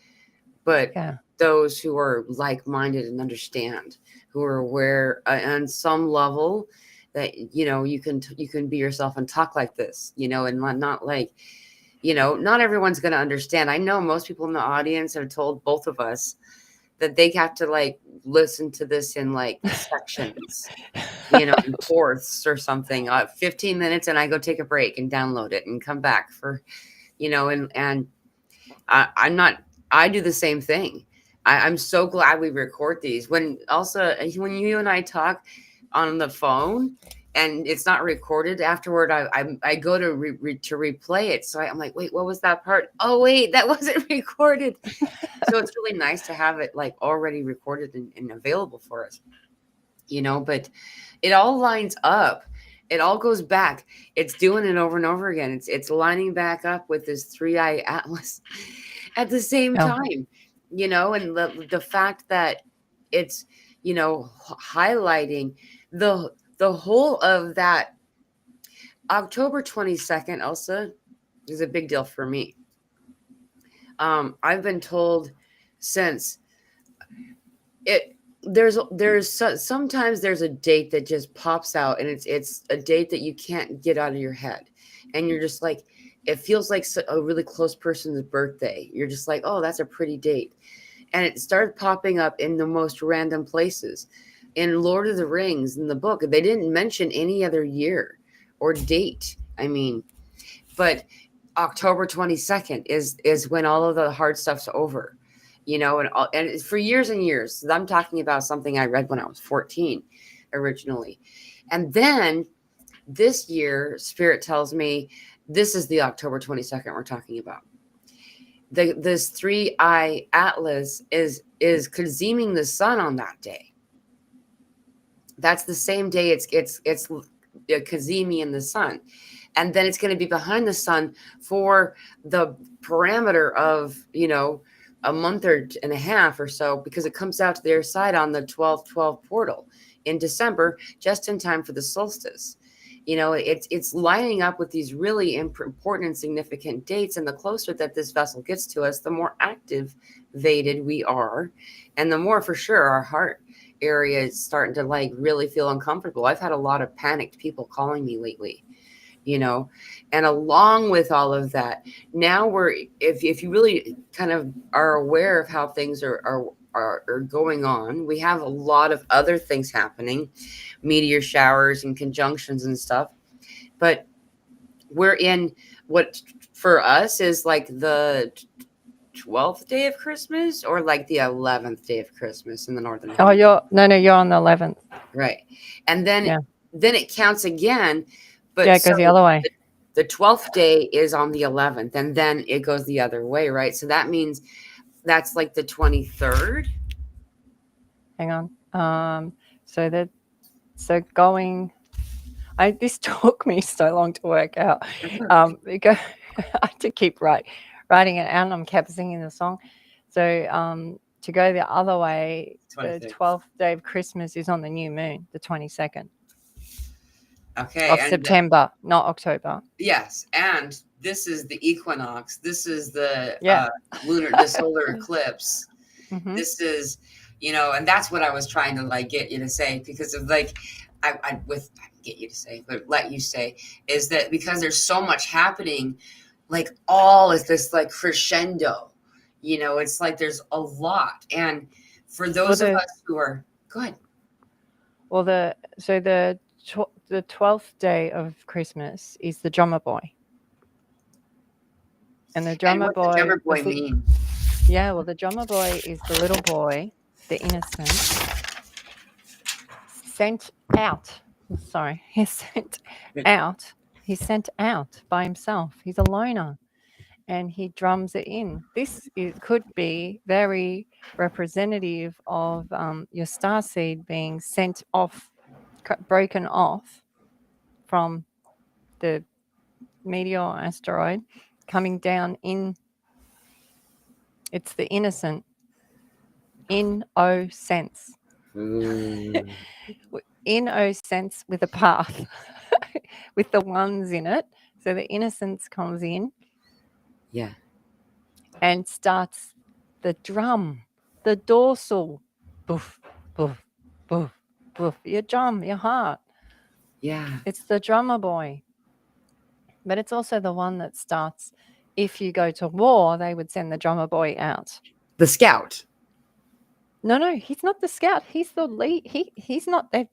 But Yeah. those who are like-minded and understand, who are aware on some level that you can be yourself and talk like this, and not like, not everyone's going to understand. I know most people in the audience have told both of us that they have to like listen to this in like sections, in fourths or something, 15 minutes, and I go take a break and download it and come back for, and I'm not, I do the same thing. I'm so glad we record these. When you and I talk on the phone and it's not recorded afterward, I go to replay it. So I'm like, wait, what was that part? Oh wait, that wasn't recorded. So it's really nice to have it like already recorded and available for us, but it all lines up. It all goes back. It's doing it over and over again. It's lining back up with this 3-eye atlas at the same Oh, time. you know, and the fact that it's, you know, highlighting the whole of that October 22nd, Elsa, is a big deal for me. I've been told since it sometimes there's a date that just pops out, and it's a date that you can't get out of your head, and you're just like, it feels like a really close person's birthday. You're just like, oh, that's a pretty date, and it started popping up in the most random places. In Lord of the Rings, in the book, they didn't mention any other year or date. I mean, but October 22nd is when all of the hard stuff's over, you know, and for years and years. I'm talking about something I read when I was 14 originally. And then this year, Spirit tells me this is the October 22nd we're talking about. This 3-eye Atlas is kaziming the sun on that day. That's the same day it's kazimi in the sun. And then it's going to be behind the sun for the parameter of, you know, a month and a half or so, because it comes out to the other side on the 12/12 portal in December, just in time for the solstice. You know, it's lining up with these really important and significant dates. And the closer that this vessel gets to us, the more activated we are, and the more for sure our heart area is starting to like really feel uncomfortable. I've had a lot of panicked people calling me lately, you know, and along with all of that, now if you really kind of are aware of how things are going on, we have a lot of other things happening, meteor showers and conjunctions and stuff, but we're in what for us is like the 12th day of Christmas, or like the 11th day of Christmas in the northern Oh, hemisphere. you're on the 11th. Right. And then Yeah. then it counts again. But Yeah, it goes the other way. The 12th day is on the 11th, and then it goes the other way, right? So that means that's like the 23rd. Hang on. This took me so long to work out. I had to keep writing it out, and I'm kept singing the song. So to go the other way, 23rd. the 12th day of Christmas is on the new moon, the 22nd Okay. of September, not October. Yes, and this is the equinox. This is the Yeah. the solar eclipse. Mhm. This is, you know, and that's what I was trying to like get you to say, because of like I get you to say, but let you say, is that because there's so much happening, like all is this like crescendo, you know, it's like there's a lot. And for those of us who are good. Well, the 12th day of Christmas is the drummer boy. And the drummer And boy. What the drummer boy mean? Yeah, well, the drummer boy is the little boy, the innocent, sent out. Sorry, he's sent out. He's sent out by himself. He's a loner, and he drums it in. Could be very representative of your star seed being sent off, broken off from the meteor asteroid, coming down in. It's the innocent, in O sense. In O sense with a path, with the ones in it. So the innocence comes in. Yeah. And starts the drum, the dorsal. Boof, boof, boof, boof. Your drum, your heart. Yeah. It's the drummer boy. But it's also the one that starts, if you go to war, they would send the drummer boy out. The scout. No, he's not the scout. He's the lead. He's not. They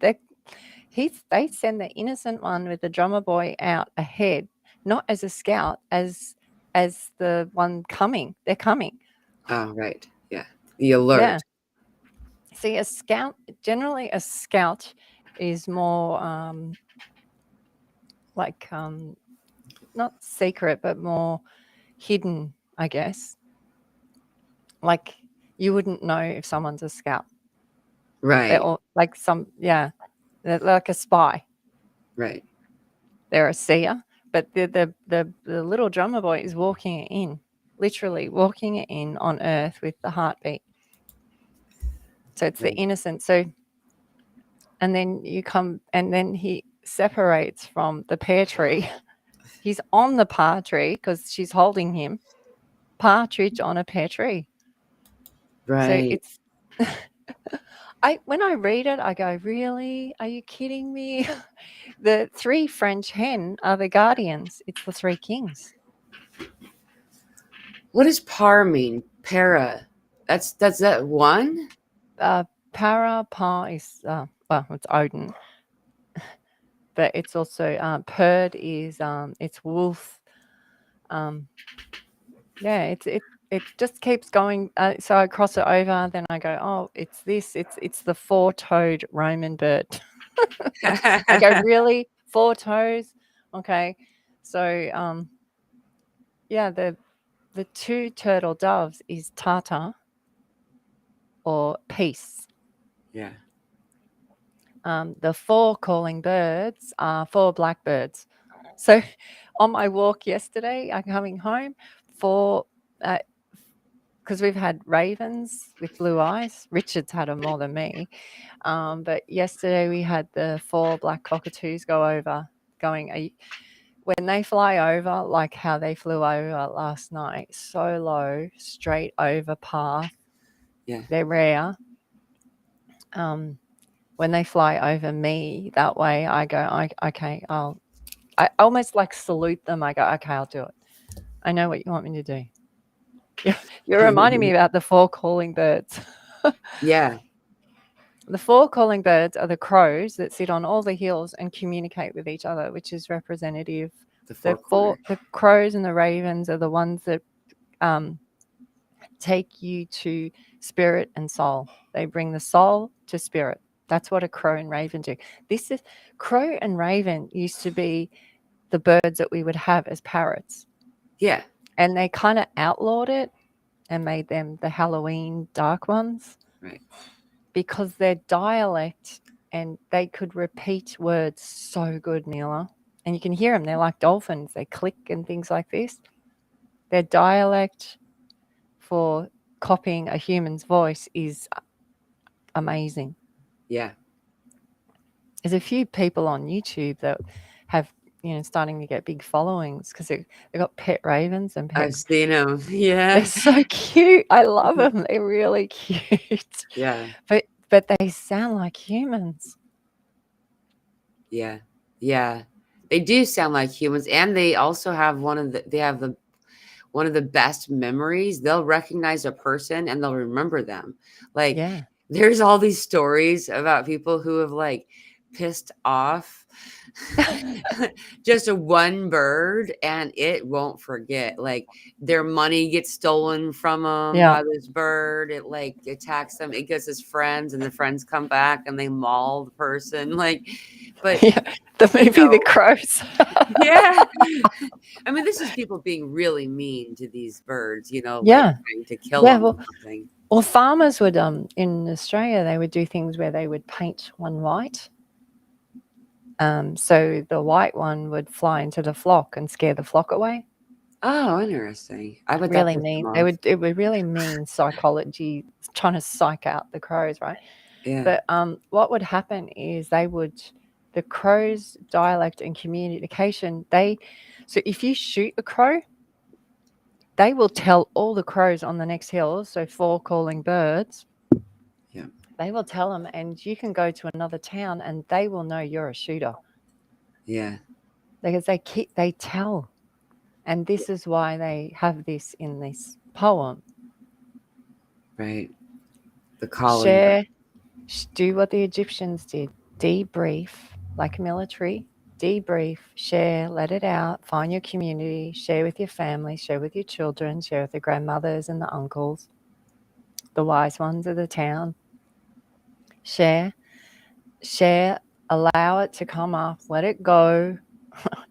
send the innocent one with the drummer boy out ahead, not as a scout, as the one coming. They're coming. Oh, right. Yeah. The alert. Yeah. See, generally a scout is more not secret, but more hidden, I guess. Like you wouldn't know if someone's a scout. Right. They're all like they're like a spy. Right. They're a seer, but the little drummer boy is walking in. literally walking in on earth with the heartbeat. So it's the innocent. So, and then you come, and then he separates from the pear tree. He's on the pear tree because she's holding him. Partridge on a pear tree. So Right. it's, when I read it, I go, really? Are you kidding me? The 3 French hen are the guardians. It's the 3 kings. What does par mean? Para. That's that one? Para is well, it's Odin, but it's also Perd is it's wolf. Yeah, it just keeps going. So I cross it over, then I go, oh, it's this. It's the 4-toed Roman bird. I go, really? 4 toes? Okay. So yeah, the 2 turtle doves is Tata or peace. Yeah. The 4 calling birds are 4 blackbirds. So on my walk yesterday, I'm coming home, 4 because we've had ravens with blue eyes. Richard's had them more than me. But yesterday we had the 4 black cockatoos go over, going, when they fly over, like how they flew over last night, so low, straight over path. Yeah. They're rare. When they fly over me that way, I go, okay, I almost like salute them. I go, okay, I'll do it. I know what you want me to do. You're reminding me about the 4 calling birds. Yeah. The 4 calling birds are the crows that sit on all the hills and communicate with each other, which is representative. The crows and the ravens are the ones that take you to spirit and soul. They bring the soul to spirit. That's what a crow and raven do. This is crow and raven used to be the birds that we would have as parrots. Yeah. And they kind of outlawed it and made them the Halloween dark ones. Right. Because their dialect, and they could repeat words so good, Mila. And you can hear them. They're like dolphins. They click and things like this. Their dialect for copying a human's voice is amazing. Yeah. There's a few people on YouTube that have, starting to get big followings because they've got pet ravens and pet. I've seen them. Yeah. They're so cute. I love them. They're really cute. Yeah. But they sound like humans. Yeah. Yeah. They do sound like humans, and they also have one of the best memories. They'll recognize a person and they'll remember them. Like, Yeah. there's all these stories about people who have like pissed off just a one bird and it won't forget. Like, their money gets stolen from them by this bird. It like attacks them. It gets his friends, and the friends come back and they maul the person. Like, but the movie The Crows. yeah. I mean, this is people being really mean to these birds, like trying to kill them or something. Well, farmers would, in Australia, they would do things where they would paint one white. So the white one would fly into the flock and scare the flock away. Oh, interesting. I would really mean. It would really mean psychology, trying to psych out the crows, right? Yeah. But what would happen is the crows' dialect and communication, so if you shoot a crow, they will tell all the crows on the next hill, so 4 calling birds. Yeah. They will tell them, and you can go to another town and they will know you're a shooter. Yeah. Because they tell. And this is why they have this in this poem. Right. The calling. Do what the Egyptians did. Debrief, like military. Debrief, share, let it out, find your community, share with your family, share with your children, share with the grandmothers and the uncles, the wise ones of the town. Share, allow it to come up, let it go.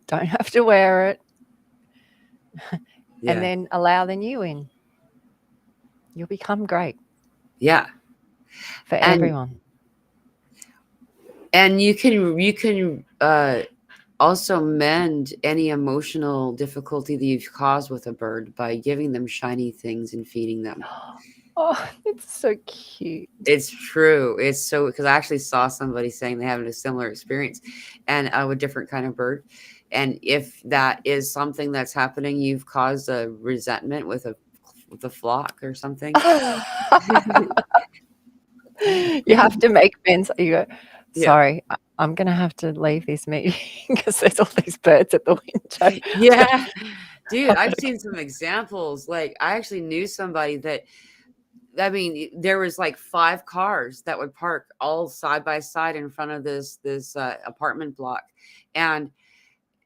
Don't have to wear it. And then allow the new in. You'll become great. Yeah. For everyone. And you can also mend any emotional difficulty that you've caused with a bird by giving them shiny things and feeding them. Oh, it's so cute. It's true. It's so, because I actually saw somebody saying they having a similar experience and with different kind of bird. And if that is something that's happening, you've caused a resentment with a flock or something. You have to make amends. You go, Yeah. sorry, I'm going to have to leave this meeting because there's all these birds at the window. Yeah. Dude, I've seen some examples. Like, I actually knew somebody that, I mean, there was like 5 cars that would park all side by side in front of this apartment block, and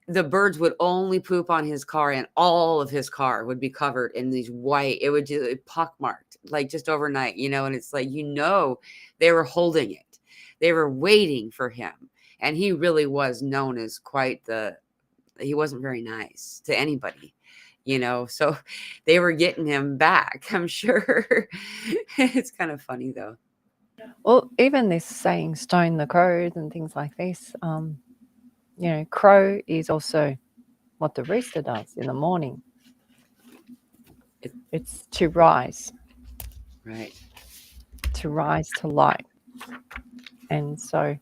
the birds would only poop on his car, and all of his car would be covered in these white. It would just pockmarked like just overnight, and it's like, they were holding it, they were waiting for him, and he really was known as he wasn't very nice to anybody. So they were getting him back, I'm sure. It's kind of funny though. Well, even this saying stone the crows and things like this, crow is also what the rooster does in the morning. It's to rise. Right. To rise to light. And so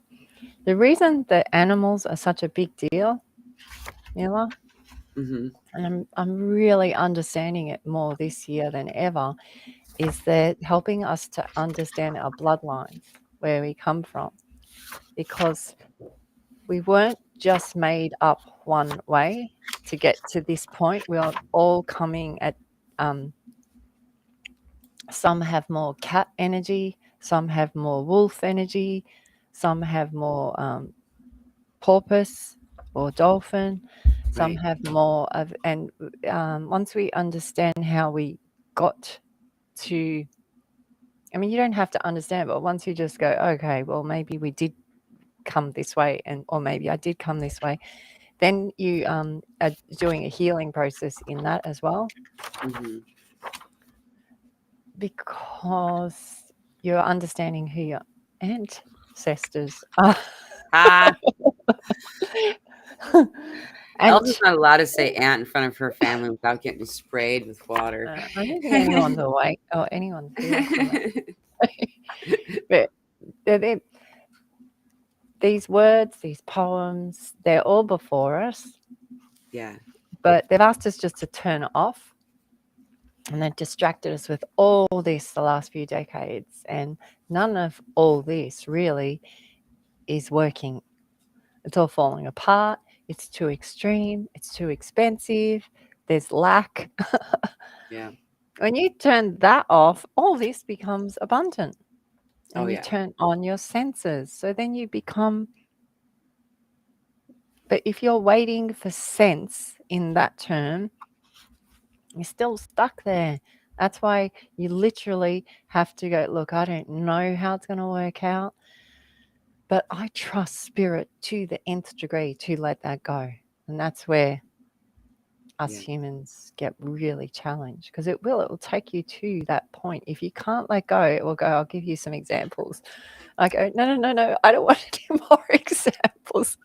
the reason that animals are such a big deal, Mila, and I'm really understanding it more this year than ever, is that helping us to understand our bloodlines, where we come from, because we weren't just made up one way to get to this point. We are all coming at some have more cat energy, some have more wolf energy, some have more porpoise or dolphin, some Right. have more of, and once we understand how we got to, I mean, you don't have to understand, but once you just go, okay, well, maybe we did come this way, or maybe I did come this way, then you are doing a healing process in that as well, because you're understanding who your ancestors are. Elsa's not allowed to say aunt in front of her family without getting sprayed with water. I don't think anyone's awake or anyone's here for that. But these words, these poems, they're all before us. Yeah. But they've asked us just to turn it off, and they've distracted us with all this the last few decades. And none of all this really is working. It's all falling apart. It's too extreme. It's too expensive. There's lack. Yeah. When you turn that off, all this becomes abundant. And you yeah. turn on your senses. So then you become, but if you're waiting for sense in that term, you're still stuck there. That's why you literally have to go, look, I don't know how it's going to work out, but I trust spirit to the nth degree to let that go. And that's where us humans get really challenged, because it will take you to that point. If you can't let go, it will go, I'll give you some examples. I go, no, I don't want any more examples.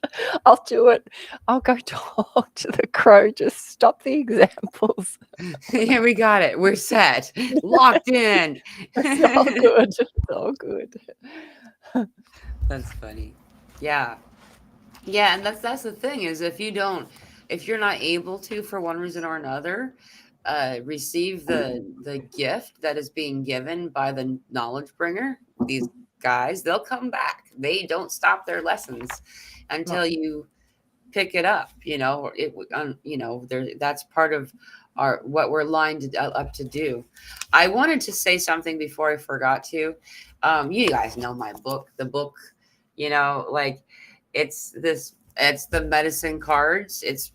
I'll do it. I'll go talk to the crow. Just stop the examples. Yeah, we got it. We're set. Locked in. It's all good. It's all good. That's funny. Yeah. Yeah, and that's the thing, is if you're not able to, for one reason or another, receive the gift that is being given by the knowledge bringer, these guys, they'll come back. They don't stop their lessons until you pick it up. That's part of what we're lined up to do. I wanted to say something before I forgot to. You guys know my book, the book, like, it's the medicine cards. It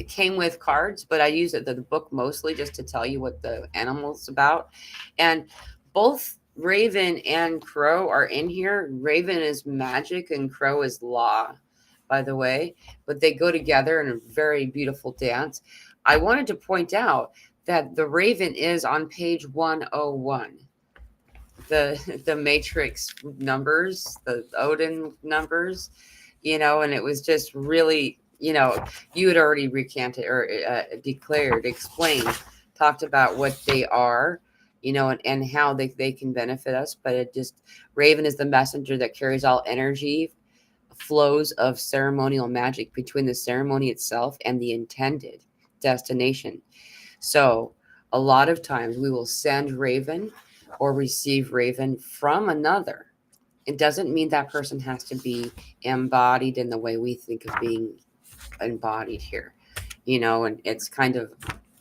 came with cards, but I use the book mostly just to tell you what the animal's about. And both Raven and Crow are in here. Raven is magic and Crow is law, by the way, but they go together in a very beautiful dance. I wanted to point out that the Raven is on page 101. The matrix numbers, the Odin numbers, and it was just really, you had already recanted or declared, explained, talked about what they are, and how they can benefit us. But it just, Raven is the messenger that carries all energy flows of ceremonial magic between the ceremony itself and the intended destination. So a lot of times we will send Raven or receive Raven from another. It doesn't mean that person has to be embodied in the way we think of being embodied here, and it's kind of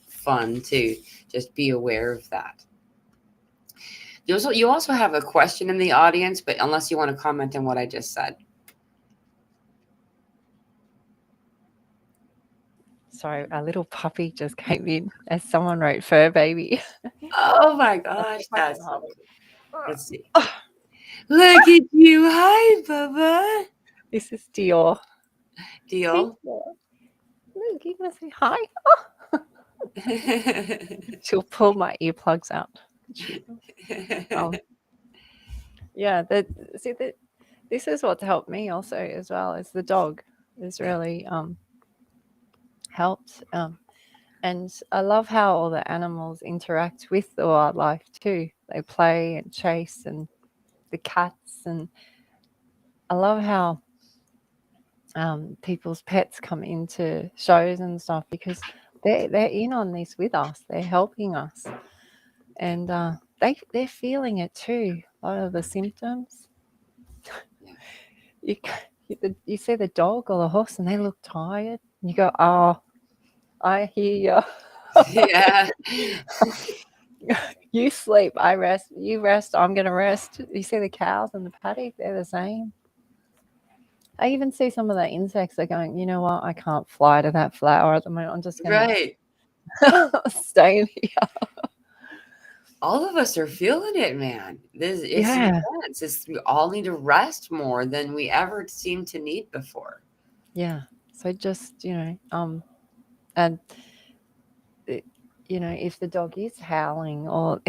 fun to just be aware of that. You also have a question in the audience, but unless you want to comment on what I just said. Sorry, a little puppy just came in as someone wrote fur baby. Oh my gosh, that's so cool. Let's see. Look at you. Hi, Bubba. This is Dior. Deal. Look, you gonna say hi? She'll pull my earplugs out. Yeah, this is what's helped me also as well, is the dog has really helped. And I love how all the animals interact with the wildlife too. They play and chase, and the cats, and I love how people's pets come into shows and stuff, because they're in on this with us. They're helping us, and they're feeling it too. A lot of the symptoms. You see the dog or the horse, and they look tired, and you go, "Oh, I hear you." Yeah. You sleep, I rest. You rest, I'm going to rest. You see the cows and the paddock, they're the same. I even see some of the insects are going, you know what, I can't fly to that flower at the moment. I'm just going to stay in here. All of us are feeling it, man. It's intense. We all need to rest more than we ever seemed to need before. Yeah. So just, and if the dog is howling, or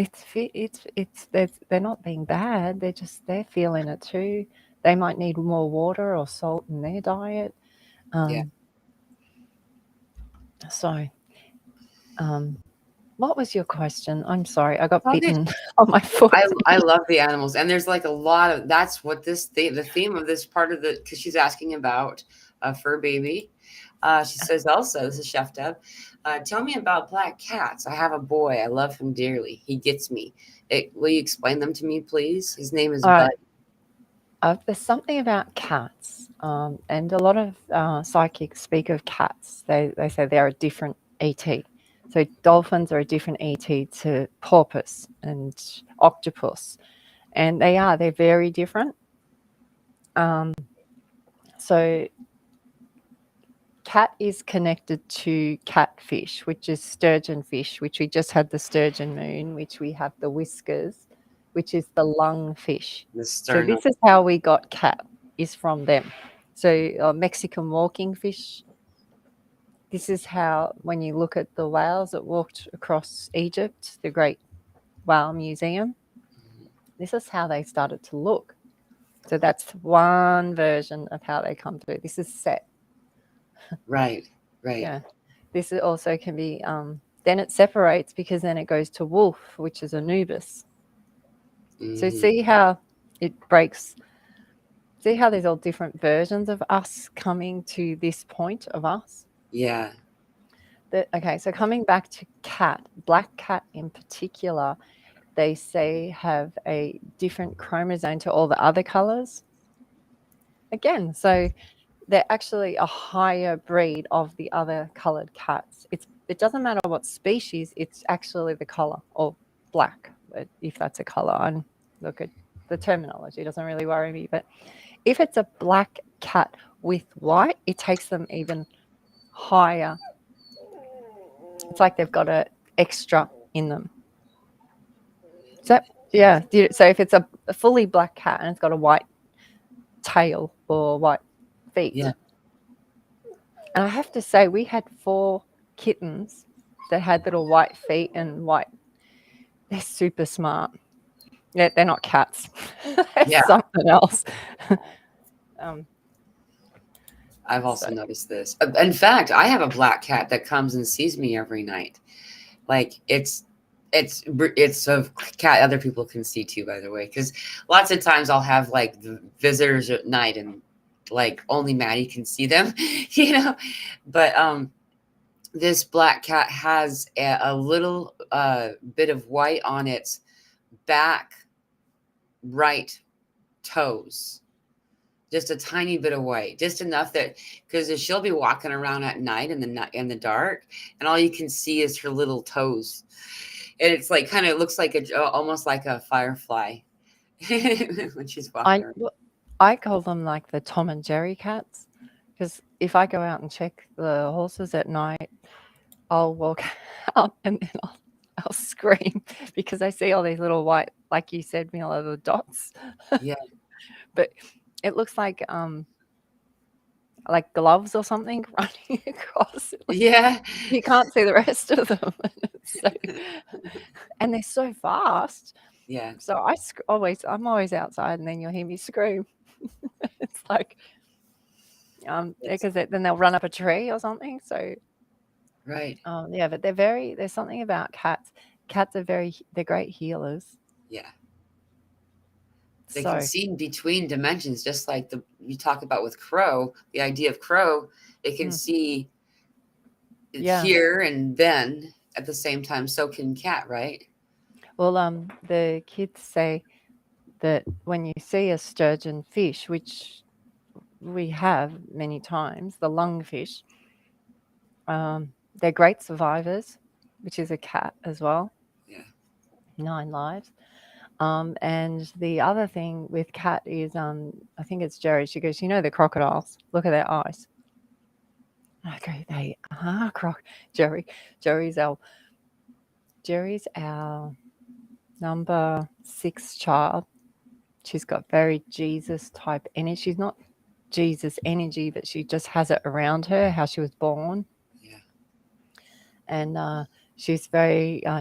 they're not being bad, they're feeling it too. They might need more water or salt in their diet. So, what was your question? I'm sorry, I got bitten on my foot. I love the animals, and there's like a lot of, that's what the theme of this part of the, because she's asking about a fur baby. She says, Elsa, this is Chef Deb. Tell me about black cats. I have a boy. I love him dearly. He gets me. Will you explain them to me, please? His name is Bud. There's something about cats, and a lot of psychics speak of cats. They say they're a different ET. So dolphins are a different ET to porpoise and octopus, and they're very different. So cat is connected to catfish, which is sturgeon fish, which we just had the sturgeon moon, which we have the whiskers, which is the lung fish. So this is how we got cat, is from them. So Mexican walking fish. This is how, when you look at the whales that walked across Egypt, the Great Whale Museum, this is how they started to look. So that's one version of how they come through. This is Set. Right. Yeah. This also can be, then it separates, because then it goes to wolf, which is Anubis. Mm-hmm. So see how it breaks. See how there's all different versions of us coming to this point of us? Yeah. Okay, so coming back to cat, black cat in particular, they say have a different chromosome to all the other colors. Again, so they're actually a higher breed of the other colored cats. It doesn't matter what species, it's actually the color, or black, if that's a color. I look at the terminology, it doesn't really worry me. But if it's a black cat with white, it takes them even higher. It's like they've got an extra in them. So yeah, so if it's a fully black cat and it's got a white tail or white feet. Yeah. And I have to say, we had 4 kittens that had little white feet and white. They're super smart. They're not cats. They're something else. I've So also noticed this. In fact, I have a black cat that comes and sees me every night. Like it's a cat other people can see too, by the way, because lots of times I'll have like visitors at night and like only Maddie can see them, you know. But this black cat has a little bit of white on its back right toes, just a tiny bit of white, just enough that because she'll be walking around at night in the dark, and all you can see is her little toes, and it's like kind of looks like almost like a firefly when she's walking around. I call them like the Tom and Jerry cats, because if I go out and check the horses at night, I'll walk out and then I'll scream because I see all these little white, like you said, little dots. Yeah, But it looks like gloves or something running across. yeah, You can't see the rest of them. So, and they're so fast. yeah. So I'm always outside, and then you'll hear me scream. It's like because then they'll run up a tree or something. So Right. yeah, but there's something about cats. Cats are they're great healers. Yeah. They So can see in between dimensions, just like you talk about with crow. The idea of crow, it can see here and then at the same time. So can cat, right? Well, the kids say that when you see a sturgeon fish, which we have many times, the lungfish, they're great survivors, which is a cat as well. Yeah. 9 lives. And the other thing with cat is, I think it's Jerry. She goes, the crocodiles. Look at their eyes. I go, they are Jerry's our number 6 child. She's got very Jesus type energy. She's not Jesus energy, but she just has it around her, how she was born. Yeah. And she's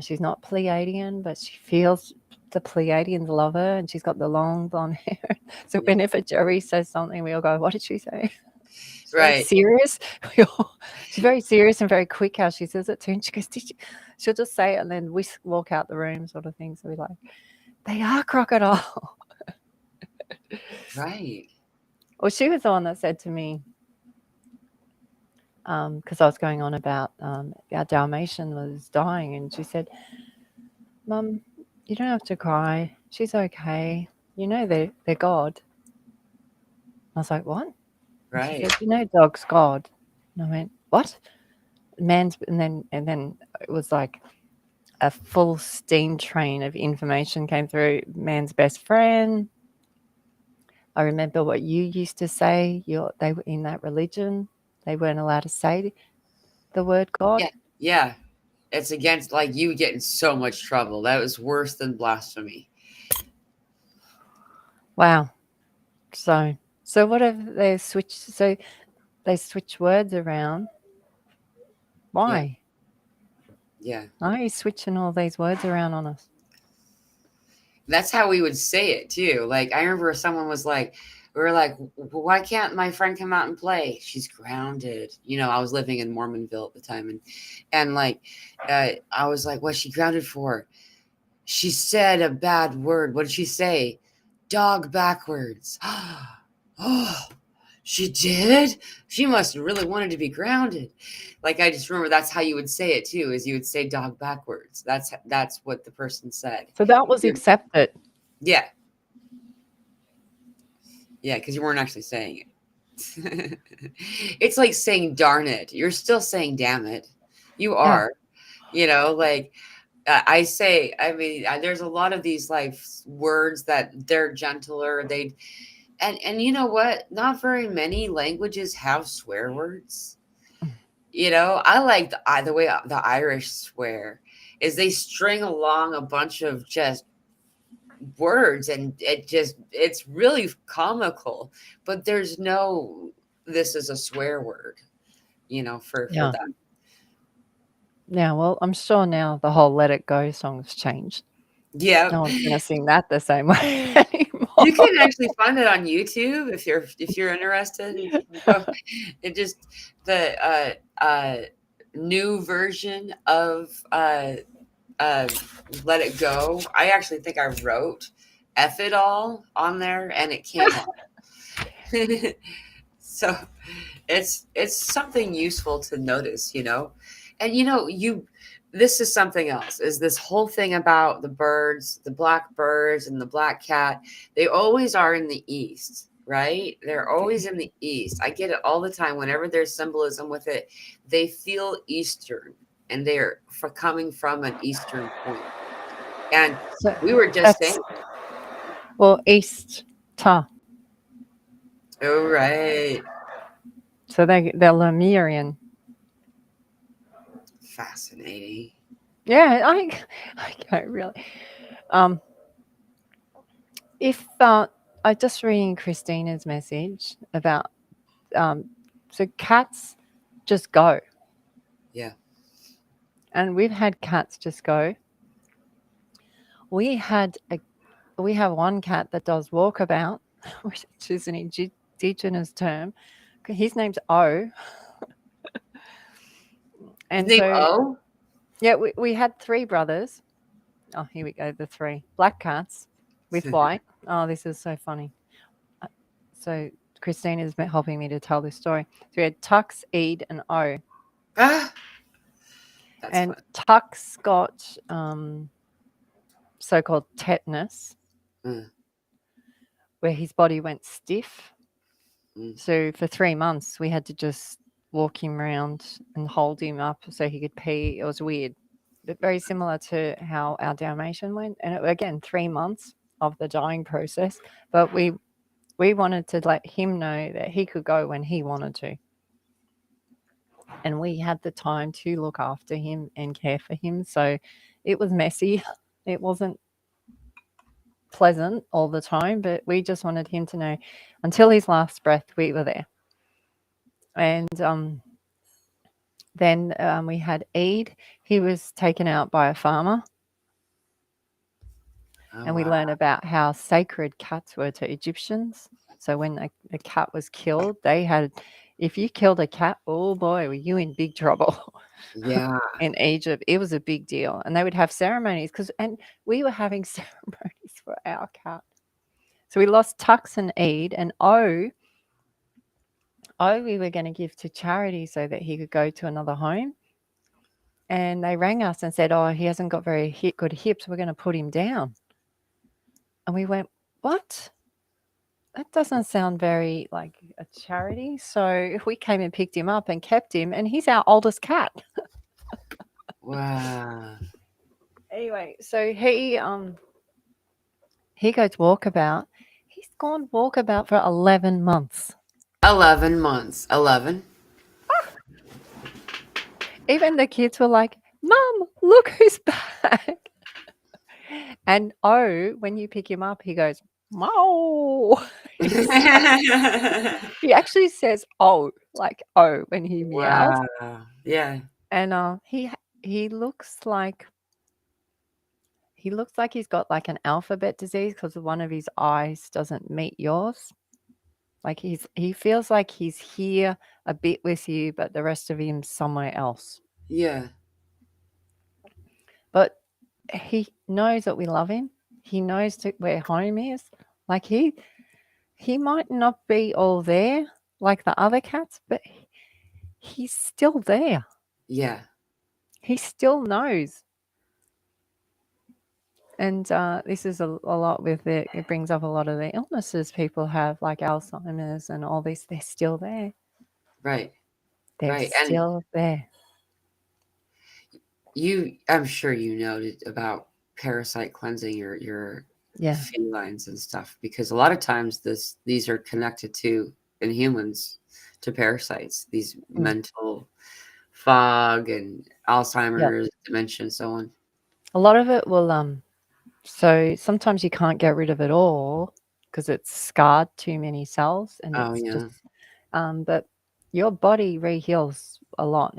she's not Pleiadian, but she feels the Pleiadians love her, and she's got the long blonde hair. So whenever Jerry says something, we all go, "What did she say?" She's very serious. She's very serious and very quick how she says it too. And she goes, she'll just say it and then we walk out the room, sort of thing. So we're like, they are crocodile. Right. Well, she was the one that said to me, because I was going on about our Dalmatian was dying, and she said, "Mum, you don't have to cry. She's okay. They're God." I was like, "What?" Right. She said, dog's God. And I went, "What?" And then it was like a full steam train of information came through. Man's best friend. I remember what you used to say. They were in that religion. They weren't allowed to say the word God. Yeah. Yeah. It's against, like, you get in so much trouble. That was worse than blasphemy. Wow. So what have they switched? So they switch words around. Why? Yeah. Why are you switching all these words around on us? That's how we would say it too. Like, I remember someone was like, we were like, why can't my friend come out and play? She's grounded. I was living in Mormonville at the time. And like, I was like, what's she grounded for? She said a bad word. What did she say? Dog backwards. Oh, she did? She must have really wanted to be grounded. Like, I just remember that's how you would say it too, is you would say dog backwards. That's what the person said. So that was accepted. Yeah. Yeah, because you weren't actually saying it. It's like saying darn it. You're still saying damn it. You are. Like, I there's a lot of these like words that they're gentler. And you know what? Not very many languages have swear words. I like the way the Irish swear is they string along a bunch of just words, and it's really comical, but there's no this is a swear word, for them. Yeah, well, I'm sure now the whole Let It Go song's changed. Yeah. No one's going to sing that the same way anymore. You can actually find it on YouTube if you're interested. You can go. It just the new version of uh, Let It Go. I actually think I wrote F It All on there, and it came up. So it's something useful to notice, and you this is something else, is this whole thing about the birds, the black birds and the black cat. They always are in the east, right? They're always in the east. I get it all the time. Whenever there's symbolism with it, they feel eastern, and they're for coming from an eastern point. And So we were just that's, saying, well, East Ta. oh right, So they're Lemurian. fascinating. Yeah, I don't really. Um, if I just reading Christina's message about so cats just go, Yeah. and we've had cats just go. We had we have one cat that does walkabout, which is an indigenous term. His name's O, His and name so O. yeah, we had three brothers. Oh, here we go, the three black cats with white. Oh, this is so funny. Uh, So Christina's been helping me to tell this story. So we had Tux, Eid, and O. Ah, that's And fun. Tux got so-called tetanus, Mm, where his body went stiff. mm. So for 3 months, we had to just walk him around and hold him up so he could pee. It was weird, but very similar to how our Dalmatian went. And again, 3 months of the dying process. But we wanted to let him know that he could go when he wanted to. And we had the time to look after him and care for him. So it was messy. It wasn't pleasant all the time, but we just wanted him to know until his last breath, we were there. And then we had Eid. He was taken out by a farmer, Oh and we wow. learned about how sacred cats were to Egyptians. So when a cat was killed, they had, if you killed a cat, oh boy, were you in big trouble. Yeah. In Egypt, it was a big deal, and they would have ceremonies and we were having ceremonies for our cat. So we lost Tux and Eid, and we were going to give to charity so that he could go to another home. And they rang us and said, "Oh, he hasn't got very good hips. We're going to put him down." And we went, "What? That doesn't sound very like a charity." So we came and picked him up and kept him, and he's our oldest cat. Wow. Anyway, so he goes walkabout. He's gone walkabout for 11 months. 11 months. 11. Even the kids were like, "Mum, look who's back." And when you pick him up, he goes, "Meow." He actually says "oh," like "oh" when he meows. Wow. Yeah. And he looks like he's got like an alphabet disease because one of his eyes doesn't meet yours. Like he feels like he's here a bit with you, but the rest of him's somewhere else. Yeah. But he knows that we love him. He knows where home is. Like he might not be all there like the other cats, but he's still there. Yeah. He still knows. And this is a lot with it. It brings up a lot of the illnesses people have, like Alzheimer's and all this. They're still there. Right. They're Right. And still there. I'm sure you know about parasite cleansing your Yeah. felines and stuff, because a lot of times these are connected to, in humans, to parasites, these mental fog and Yeah. Alzheimer's, dementia, and so on. A lot of it will so sometimes you can't get rid of it all because it's scarred too many cells and Oh it's just yeah. but your body reheals a lot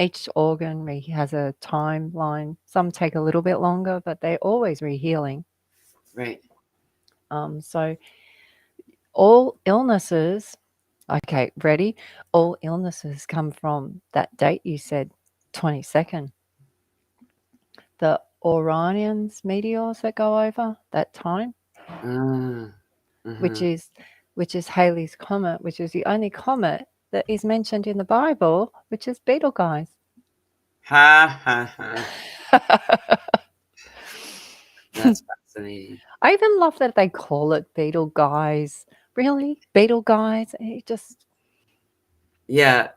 each organ has a timeline. Some take a little bit longer, but they're always rehealing. Right. So all illnesses, okay, ready? All illnesses come from that date you said, 22nd. The Orion's meteors that go over that time, which Uh-huh. is Halley's comet, which is the only comet that is mentioned in the Bible, which is Betelgeuse. Ha ha ha. That's fascinating. I even love that they call it Betelgeuse. Really? Betelgeuse? It just Yeah.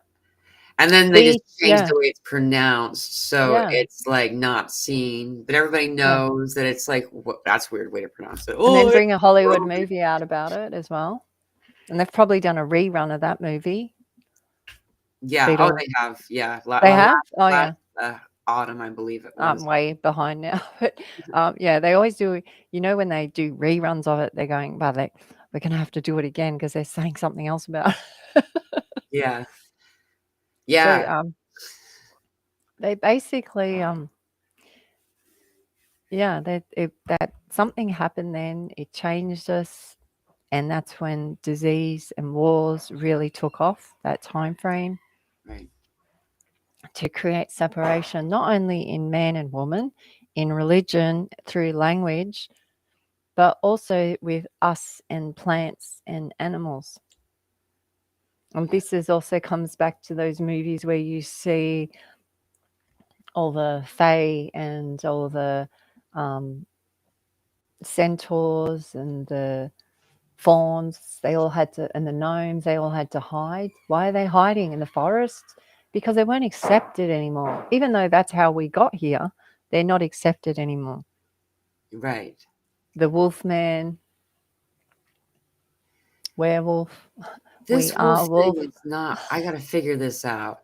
And then they just beat, changed yeah, the way it's pronounced, so yeah, it's, like, not seen, but everybody yeah. knows that it's like, that's a weird way to pronounce it. And Oh, then it's bring a Hollywood wrong. movie out about it as well. And they've probably done a rerun of that movie. Yeah, oh, Beetle. they have, yeah, They have? Oh, yeah. autumn, I believe it I'm was. way behind now. But yeah, they always do. When they do reruns of it, they're going, well, we're going to have to do it again because they're saying something else about it. Yeah. So Yeah, they basically, yeah, that something happened then. It changed us. And that's when disease and wars really took off, that time frame, right. to create separation, not only in man and woman, in religion, through language, but also with us and plants and animals. And Yeah, this is also comes back to those movies where you see all the fae and all the um, centaurs and the fawns, they all had to, and the gnomes, they all had to hide. Why are they hiding in the forest? Because they weren't accepted anymore. Even though that's how we got here, they're not accepted anymore. right. The wolfman, werewolf, we This whole are thing wolf. is not, I gotta figure this out.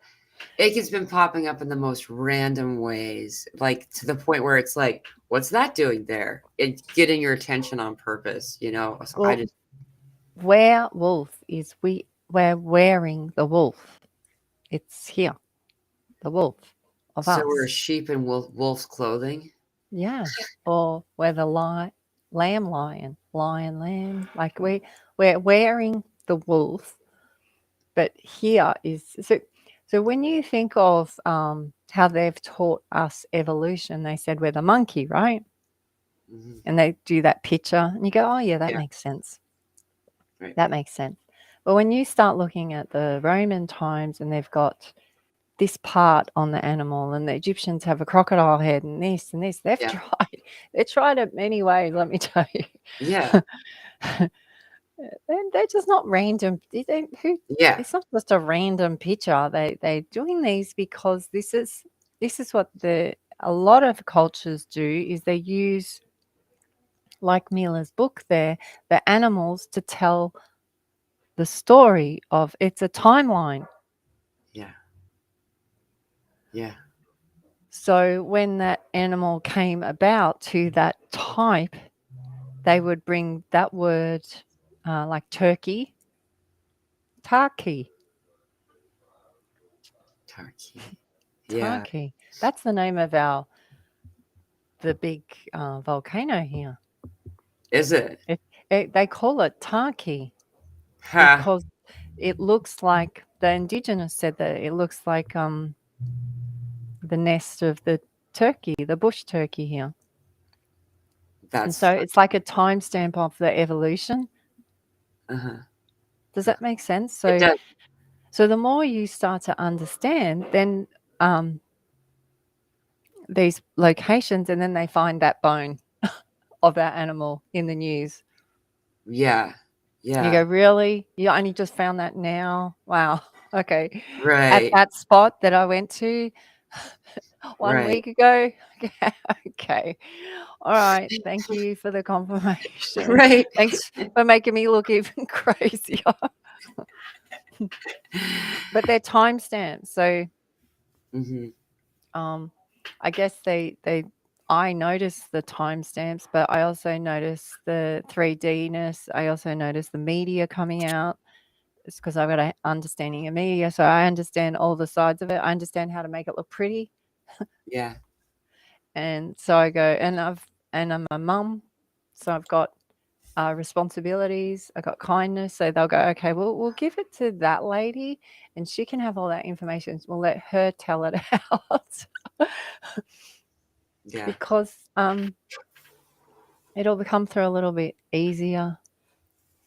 It's been popping up in the most random ways, like, to the point where it's like, "What's that doing there?" It's getting your attention on purpose, so I Well, just werewolf is we're wearing the wolf. It's here, the wolf of so we're a us. sheep in wolf's clothing? Yeah. Or we're the lamb lion lamb. Like we're wearing the wolf, but here is so when you think of how they've taught us evolution, they said we're the monkey, right? Mhm. And they do that picture and you go, oh yeah, that Yeah, makes sense. right. That makes sense. But when you start looking at the Roman times and they've got this part on the animal and the Egyptians have a crocodile head and this, they've Yeah, tried. They've tried it many ways, let me tell you. yeah, They're just not random. yeah, It's not just a random picture. They're doing these because this is what a lot of cultures do is they use, like Mila's book there, the animals to tell the story of, it's a timeline. yeah, yeah, So when that animal came about to that type, they would bring that word, like turkey, taki. turkey. Yeah. Taki. That's the name of the big volcano here. Is it? They call it Taki Ha, because it looks like, the indigenous said that it looks like the nest of the turkey, the bush turkey here. And that's so fun. it's like a timestamp of the evolution. Uh-huh. Does that make sense? It does. So the more you start to understand, then um, these locations, and then they find that bone of that animal in the news. Yeah, You yeah, go, really? You only just found that now? Wow. Okay. At right, that spot that I went to 1 right, week ago? Okay. All right. Thank you for the confirmation. right. Thanks for making me look even crazier. But they're timestamps. So Mhm. I guess I notice the timestamps, but I also notice the 3D-ness. I also notice the media coming out. It's because I've got an understanding of media, so I understand all the sides of it. I understand how to make it look pretty, Yeah, and so I go, and I'm a mum, so I've got responsibilities. I got kindness. So they'll go, okay, well, we'll give it to that lady and she can have all that information. We'll let her tell it out. Yeah. Because it'll become through a little bit easier,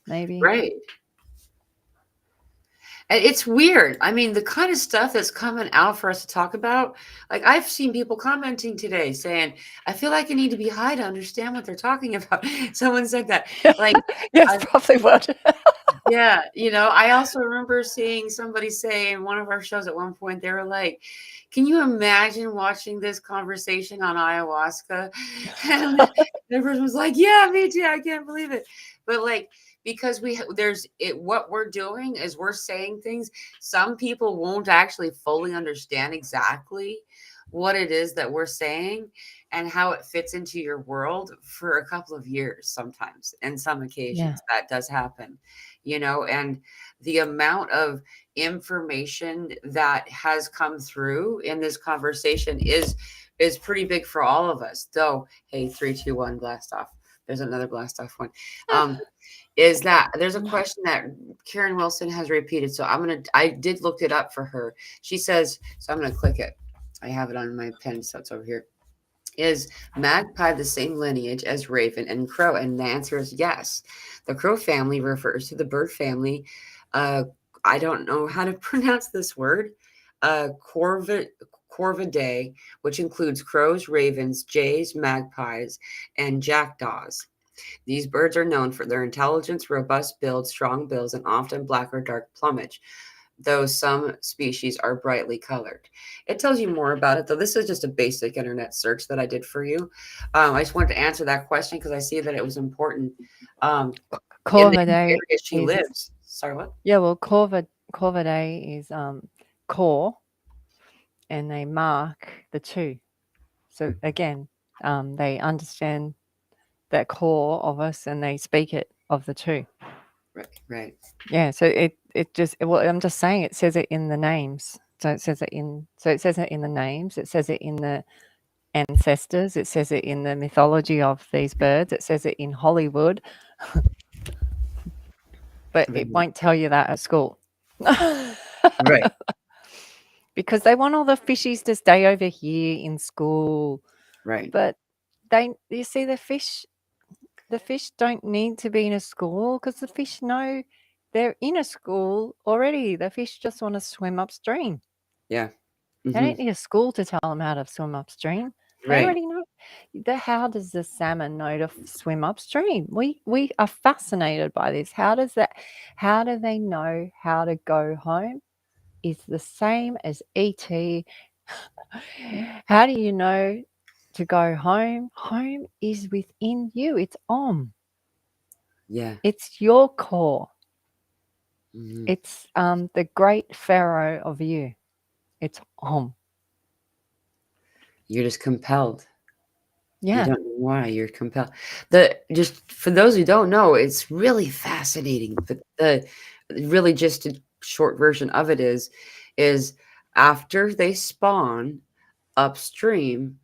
maybe. Right. And it's weird. I mean, the kind of stuff that's coming out for us to talk about, like I've seen people commenting today saying, I feel like I need to be high to understand what they're talking about. Someone said that. Like, Yes, I, probably what. yeah, I also remember seeing somebody say in one of our shows at one point, they were like, can you imagine watching this conversation on ayahuasca? And the person was like, yeah, me too. I can't believe it. But like, because what we're doing is we're saying things. Some people won't actually fully understand exactly what it is that we're saying and how it fits into your world for a couple of years sometimes. And some occasions that does happen, and the amount of information that has come through in this conversation is pretty big for all of us. Though, hey, 3, 2, 1, blast off. There's another blast off one. Is that there's a question that Karen Wilson has repeated. So I did look it up for her. She says, so I'm going to click it. I have it on my pen, so it's over here. Is magpie the same lineage as raven and crow? And the answer is yes. The crow family refers to the bird family. I don't know how to pronounce this word. Corvidae, which includes crows, ravens, jays, magpies, and jackdaws. These birds are known for their intelligence, robust build, strong bills, and often black or dark plumage, though some species are brightly colored. It tells you more about it, though. This is just a basic internet search that I did for you. I just wanted to answer that question because I see that it was important in the Corvidae area she is, lives. Sorry, what? yeah, well, Corvidae is core, and they mark the two. So again, they understand that core of us and they speak it of the two. Right. Yeah, so it just, well, I'm just saying, it says it in the names. So it says it in the names, it says it in the ancestors, it says it in the mythology of these birds, it says it in Hollywood. But it won't tell you that at school. Right. Because they want all the fishies to stay over here in school. Right. But you see, the fish don't need to be in a school because the fish know they're in a school already. The fish just want to swim upstream. Yeah. They don't need a school to tell them how to swim upstream. They Right. already know. How does the salmon know to swim upstream? We are fascinated by this. How do they know how to go home? It's the same as ET. How do you know to go home? Home is within you. It's Yeah. It's your core. Mhm. It's the great pharaoh of you. It's You're just compelled. You Yeah. don't know why you're compelled. Just for those who don't know, it's really fascinating. But the really just a short version of it is after they spawn upstream,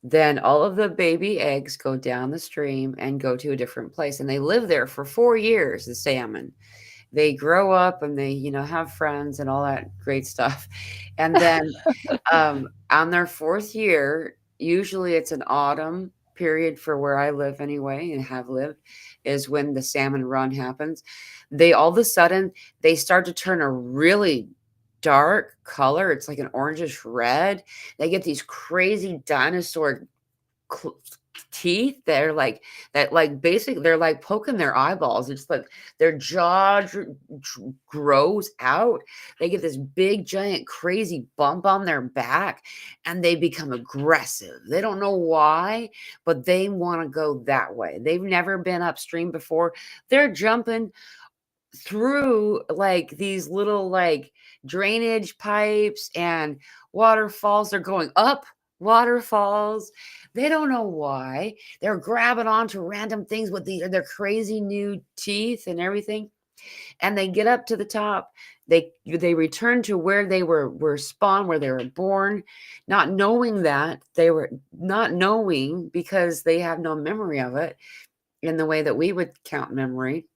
then all of the baby eggs go down the stream and go to a different place, and they live there for 4 years. The salmon, they grow up and they have friends and all that great stuff, and then on their fourth year, usually it's an autumn period for where I live anyway and have lived, is when the salmon run happens. They all of a sudden they start to turn a really dark color. It's like an orangish red. They get these crazy dinosaur cl- teeth that are like that, like basically they're like poking their eyeballs. It's like their jaw grows out. They get this big giant crazy bump on their back and they become aggressive. They don't know why, but they want to go that way. They've never been upstream before. They're jumping through like these little like drainage pipes and waterfalls. They're going up waterfalls. They don't know why. They're grabbing onto random things with their crazy new teeth and everything. And they get up to the top. They return to where they were spawned, where they were born, not knowing that they were not knowing because they have no memory of it. in the way that we would count memory.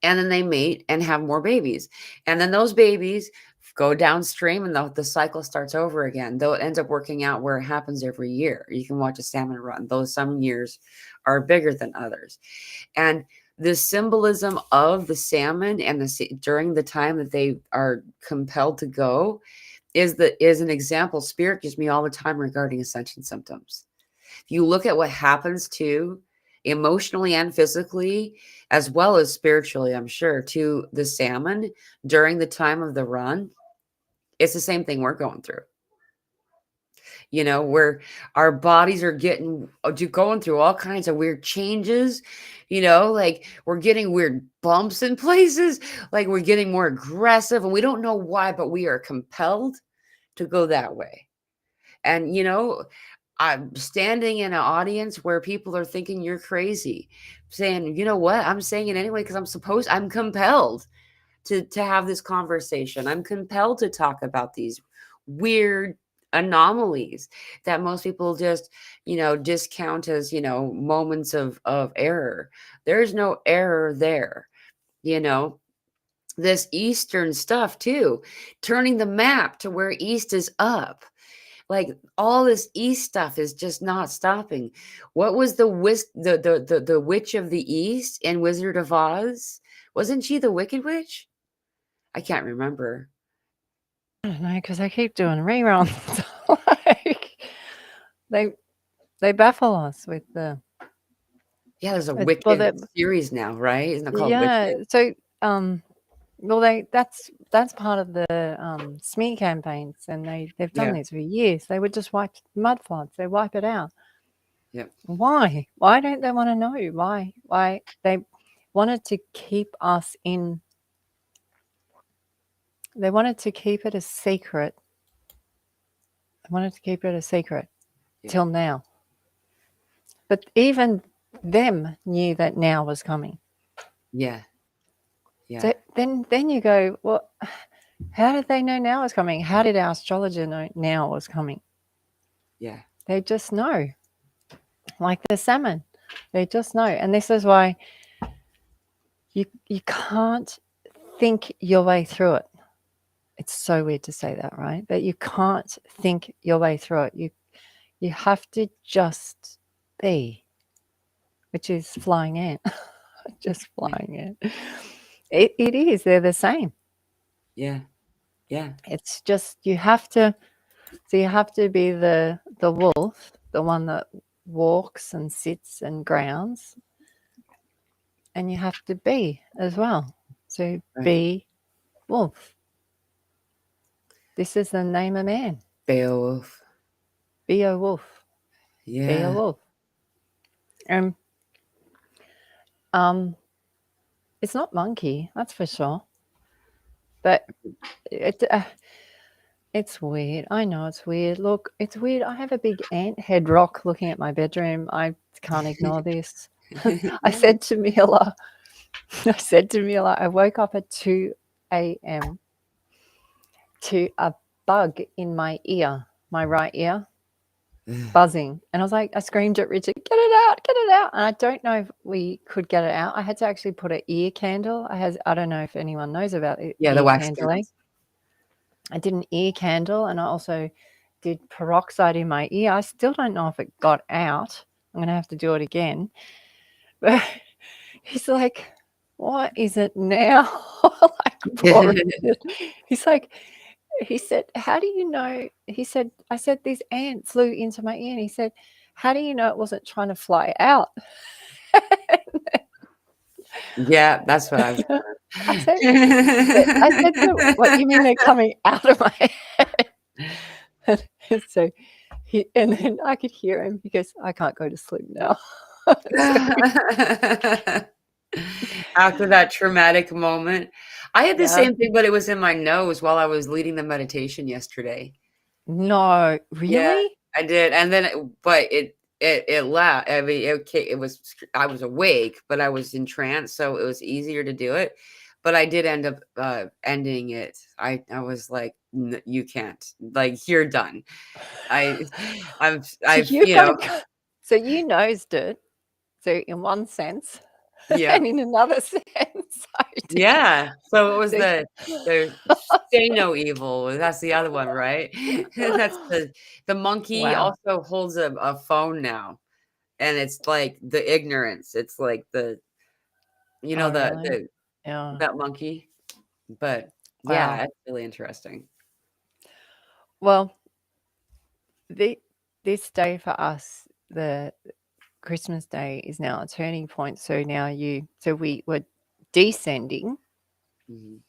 And then they mate and have more babies. And then those babies go downstream and the cycle starts over again. Though it ends up working out where it happens every year. You can watch a salmon run. Those some years are bigger than others. And the symbolism of the salmon and during the time that they are compelled to go is an example Spirit gives me all the time regarding ascension symptoms. If you look at what happens to emotionally and physically, as well as spiritually, I'm sure, to the salmon during the time of the run, it's the same thing we're going through. Where our bodies are going through all kinds of weird changes, like we're getting weird bumps in places, like we're getting more aggressive, and we don't know why, but we are compelled to go that way. And, I'm standing in an audience where people are thinking you're crazy, saying, you know what? I'm saying it anyway because I'm compelled to have this conversation. I'm compelled to talk about these weird anomalies that most people just, discount as, moments of error. There's no error there, this Eastern stuff too, turning the map to where East is up. Like all this East stuff is just not stopping. What was the witch of the East in Wizard of Oz? Wasn't she the Wicked Witch? I can't remember. I don't know, because I keep doing reruns. They baffle us with the. Yeah, there's a Well, Wicked series now, right? Isn't it called Wicked? So well, that's part of the smear campaigns, and they've done this for years. They would just wipe mud floods. They wipe it out. Yep. Why? Why don't they want to know? Why? They wanted to keep us in. They wanted to keep it a secret. They wanted to keep it a secret till now. But even them knew that now was coming. Yeah. Yeah. So then you go, well, how did they know now was coming? How did our astrologer know now was coming? Yeah. They just know. Like the salmon. They just know. And this is why you can't think your way through it. It's so weird to say that, right? But you can't think your way through it. You have to just be, which is flying ant. Just flying ant. It is. They're the same. Yeah. Yeah. It's just you have to be the wolf, the one that walks and sits and grounds, and you have to be as well. So be wolf. This is the name of man. Beowulf. Be a wolf. Yeah. Be a wolf. And it's not monkey, that's for sure. But it's weird. I know it's weird. Look, it's weird. I have a big ant head rock looking at my bedroom. I can't ignore this. I said to Mila, I woke up at 2 a.m. to a bug in my ear, my right ear, buzzing. And I was like, I screamed at Richard, get it out, get it out. And I don't know if we could get it out. I had to actually put an ear candle. I don't know if anyone knows about it. Yeah, the wax candling. I did an ear candle, and I also did peroxide in my ear. I still don't know if it got out. I'm going to have to do it again. But he's like, what is it now? He's like, he said, how do you know? He said, I said, this ant flew into my ear. And he said, how do you know it wasn't trying to fly out? Yeah, that's what I've heard. I said, what do you mean they're coming out of my head? So and then I could hear him. He goes, I can't go to sleep now. After that traumatic moment. I had the same thing, but it was in my nose while I was leading the meditation yesterday. No, really? Yeah, I did. And then, it left. I mean, I was awake, but I was in trance, so it was easier to do it. But I did end up ending it. I was like, you can't. Like, you're done. So you nosed it. So in one sense, Yeah. and in another sense, I did. Yeah. So it was The- the say no evil. That's the other one, right? That's the monkey wow. also holds a phone now. And it's like the ignorance. It's like Oh, really? the Yeah. that monkey. But yeah, Wow. that's really interesting. Well, the this day for us, the Christmas day is now a turning point. So now so we were descending, Mhm.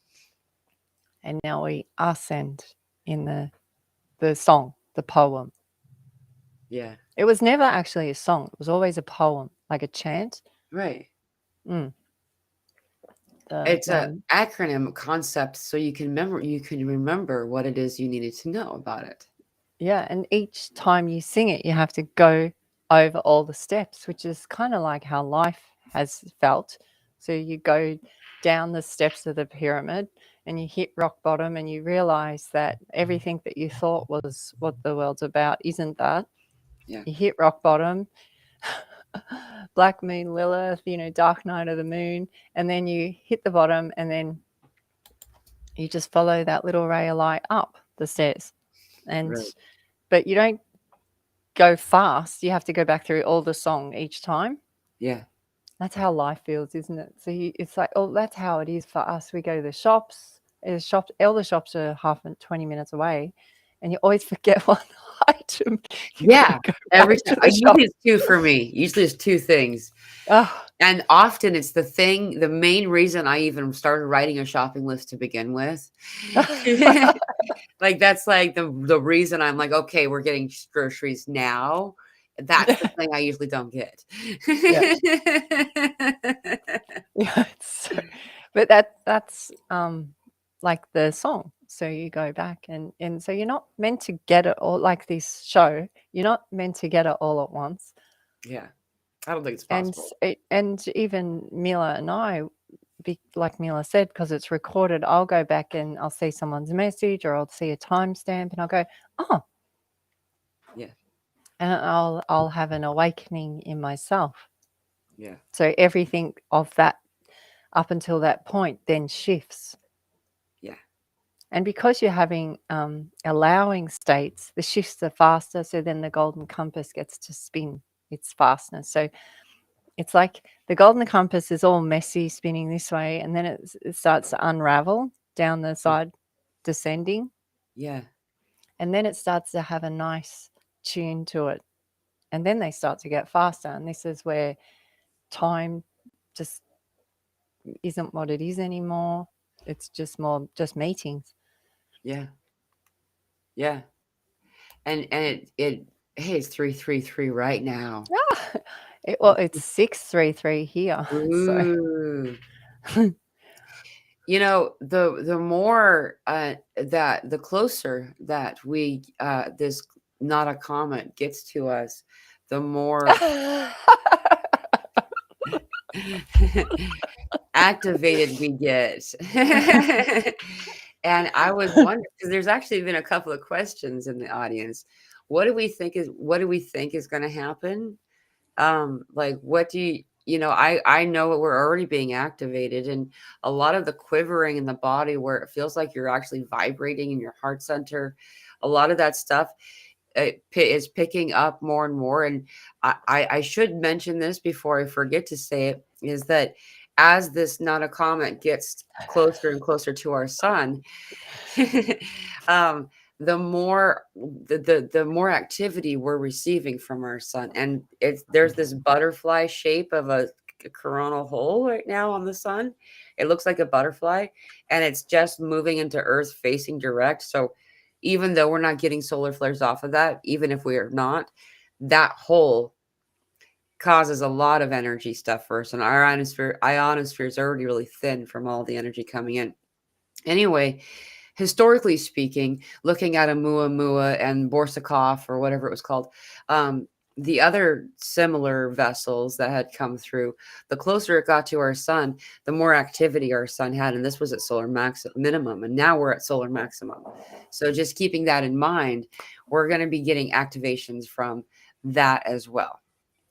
and now we ascend in the song, the poem. Yeah. It was never actually a song. It was always a poem, like a chant. Right. Mm. The It's a acronym concept so you can remember what it is you needed to know about it. Yeah, and each time you sing it, you have to go over all the steps, which is kind of like how life has felt. So you go down the steps of the pyramid and you hit rock bottom and you realize that everything that you thought was what the world's about isn't that. Yeah. You hit rock bottom, Black Moon Lilith, Dark Night of the Moon, and then you hit the bottom and then you just follow that little ray of light up the stairs. And Right. but you don't go fast. You have to go back through all the song each time. Yeah. That's how life feels, isn't it? So it's like, oh, that's how it is for us. We go to the shops. All the shops are 20 minutes away, and you always forget one item. You got Yeah. to go Every back time. to the shop. Usually it's two for me. Usually it's two things. Oh, And often it's the main reason I even started writing a shopping list to begin with. Like that's like the reason I'm like, okay, we're getting groceries now. That's the thing I usually don't get. yeah, yeah. But that's like the song. So you go back and so you're not meant to get it all like this show. You're not meant to get it all at once. Yeah. I don't think it's And possible. and even Mila and I, like Mila said, because it's recorded, I'll go back and I'll see someone's message or I'll see a timestamp and I'll go, oh, Yeah. and I'll have an awakening in myself. Yeah. So everything of that up until that point then shifts. Yeah. And because you're having allowing states, the shifts are faster. So then the golden compass gets to spin its fastness. So it's like the golden compass is all messy, spinning this way, and then it starts to unravel down the side, descending, Yeah. and then it starts to have a nice tune to it. And then they start to get faster. And this is where time just isn't what it is anymore. It's just just meetings. Yeah. Yeah. And it hey, it's 333 right now. Well, it's 633 here. So Ooh. The more that the closer that we this not a comet gets to us, the more activated we get. And I was wondering because there's actually been a couple of questions in the audience. What do we think is going to happen? Like what do I know we're already being activated, and a lot of the quivering in the body where it feels like you're actually vibrating in your heart center, a lot of that stuff is picking up more and more. And I should mention this before I forget to say it, is that as this not a comet gets closer and closer to our sun, um, the more the more activity we're receiving from our sun. And there's this butterfly shape of a coronal hole right now on the sun. It looks like a butterfly, and it's just moving into Earth facing direct. So even though we're not getting solar flares off of that, even if we are not, that hole causes a lot of energy stuff for us. And our ionosphere is already really thin from all the energy coming in. Anyway, historically speaking, looking at Oumuamua and Borsukov or whatever it was called, the other similar vessels that had come through, the closer it got to our sun, the more activity our sun had. And this was at solar minimum, and now we're at solar maximum. So just keeping that in mind, we're going to be getting activations from that as well.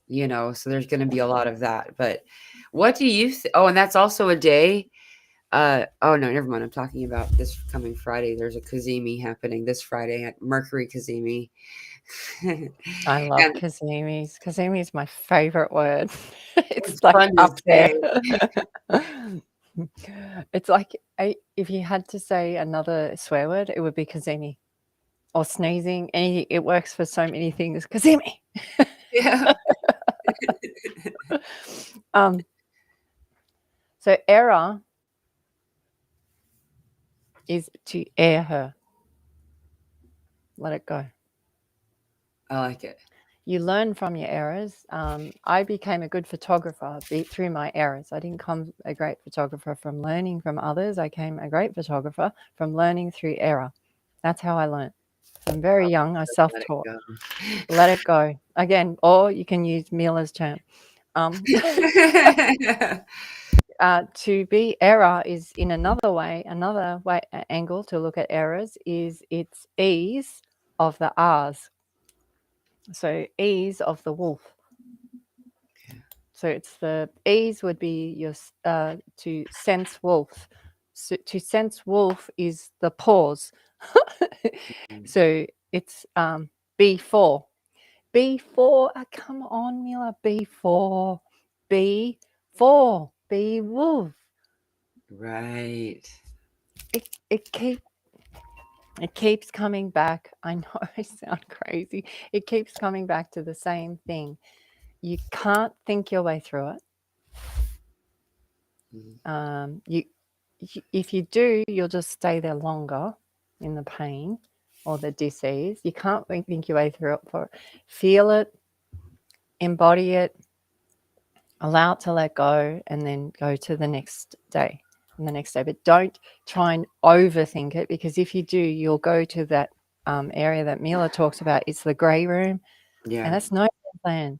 so there's going to be a lot of that. But what do you oh, and that's also a day. Oh no, never mind. I'm talking about this coming Friday. There's a Kazemi happening this Friday at Mercury Kazemi. I love And Kazimis. Kazimi is my favorite word. It's it's like fun to up there. say. It's like if you had to say another swear word, it would be Kazemi or sneezing. Anything. It works for so many things. Kazemi. Yeah. So error is to air her. Let it go. I like it. You learn from your errors. I became a good photographer through my errors. I didn't come a great photographer from learning from others. I came a great photographer from learning through error. That's how I learned. From very young, I Let it self-taught. go. Let it go. Again, or you can use Mila's term. To be error is in another way, angle to look at errors is its ease of the R's. So ease of the wolf. So it's the ease would be your to sense wolf. So to sense wolf is the pause. So it's B4. B4. Come on, Mila. B4. B4. B wolf. Right. It keeps coming back. I know I sound crazy. It keeps coming back to the same thing. You can't think your way through it. You if you do, you'll just stay there longer in the pain or the disease. You can't think your way through it. Feel it, embody it, allow it to let go, and then go to the next day and the next day. But don't try and overthink it, because if you do, you'll go to that area that Mila talks about. It's the grey room, Yeah. and that's no plan.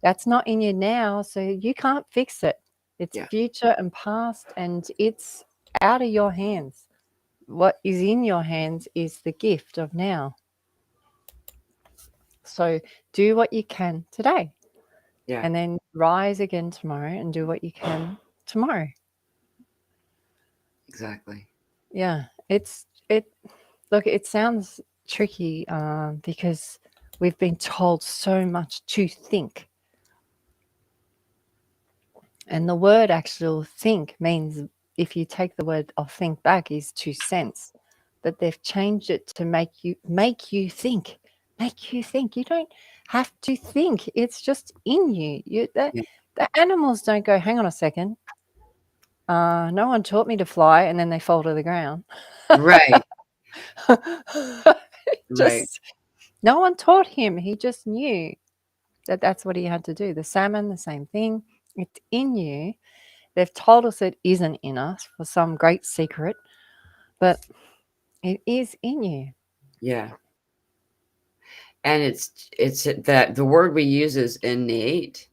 That's not in you now, so you can't fix it. It's future and past, and it's out of your hands. What is in your hands is the gift of now. So do what you can today. Yeah. And then rise again tomorrow and do what you can tomorrow. Exactly. Yeah. Look, it sounds tricky because we've been told so much to think. And the word actual think means, if you take the word of think back, is to sense. But they've changed it to make you think. Make you think. You don't have to think. It's just in you. The animals don't go, hang on a second. No one taught me to fly, and then they fall to the ground. Right. Right. No one taught him. He just knew that that's what he had to do. The salmon, the same thing. It's in you. They've told us it isn't in us for some great secret, but it is in you. Yeah. And it's that the word we use is innate,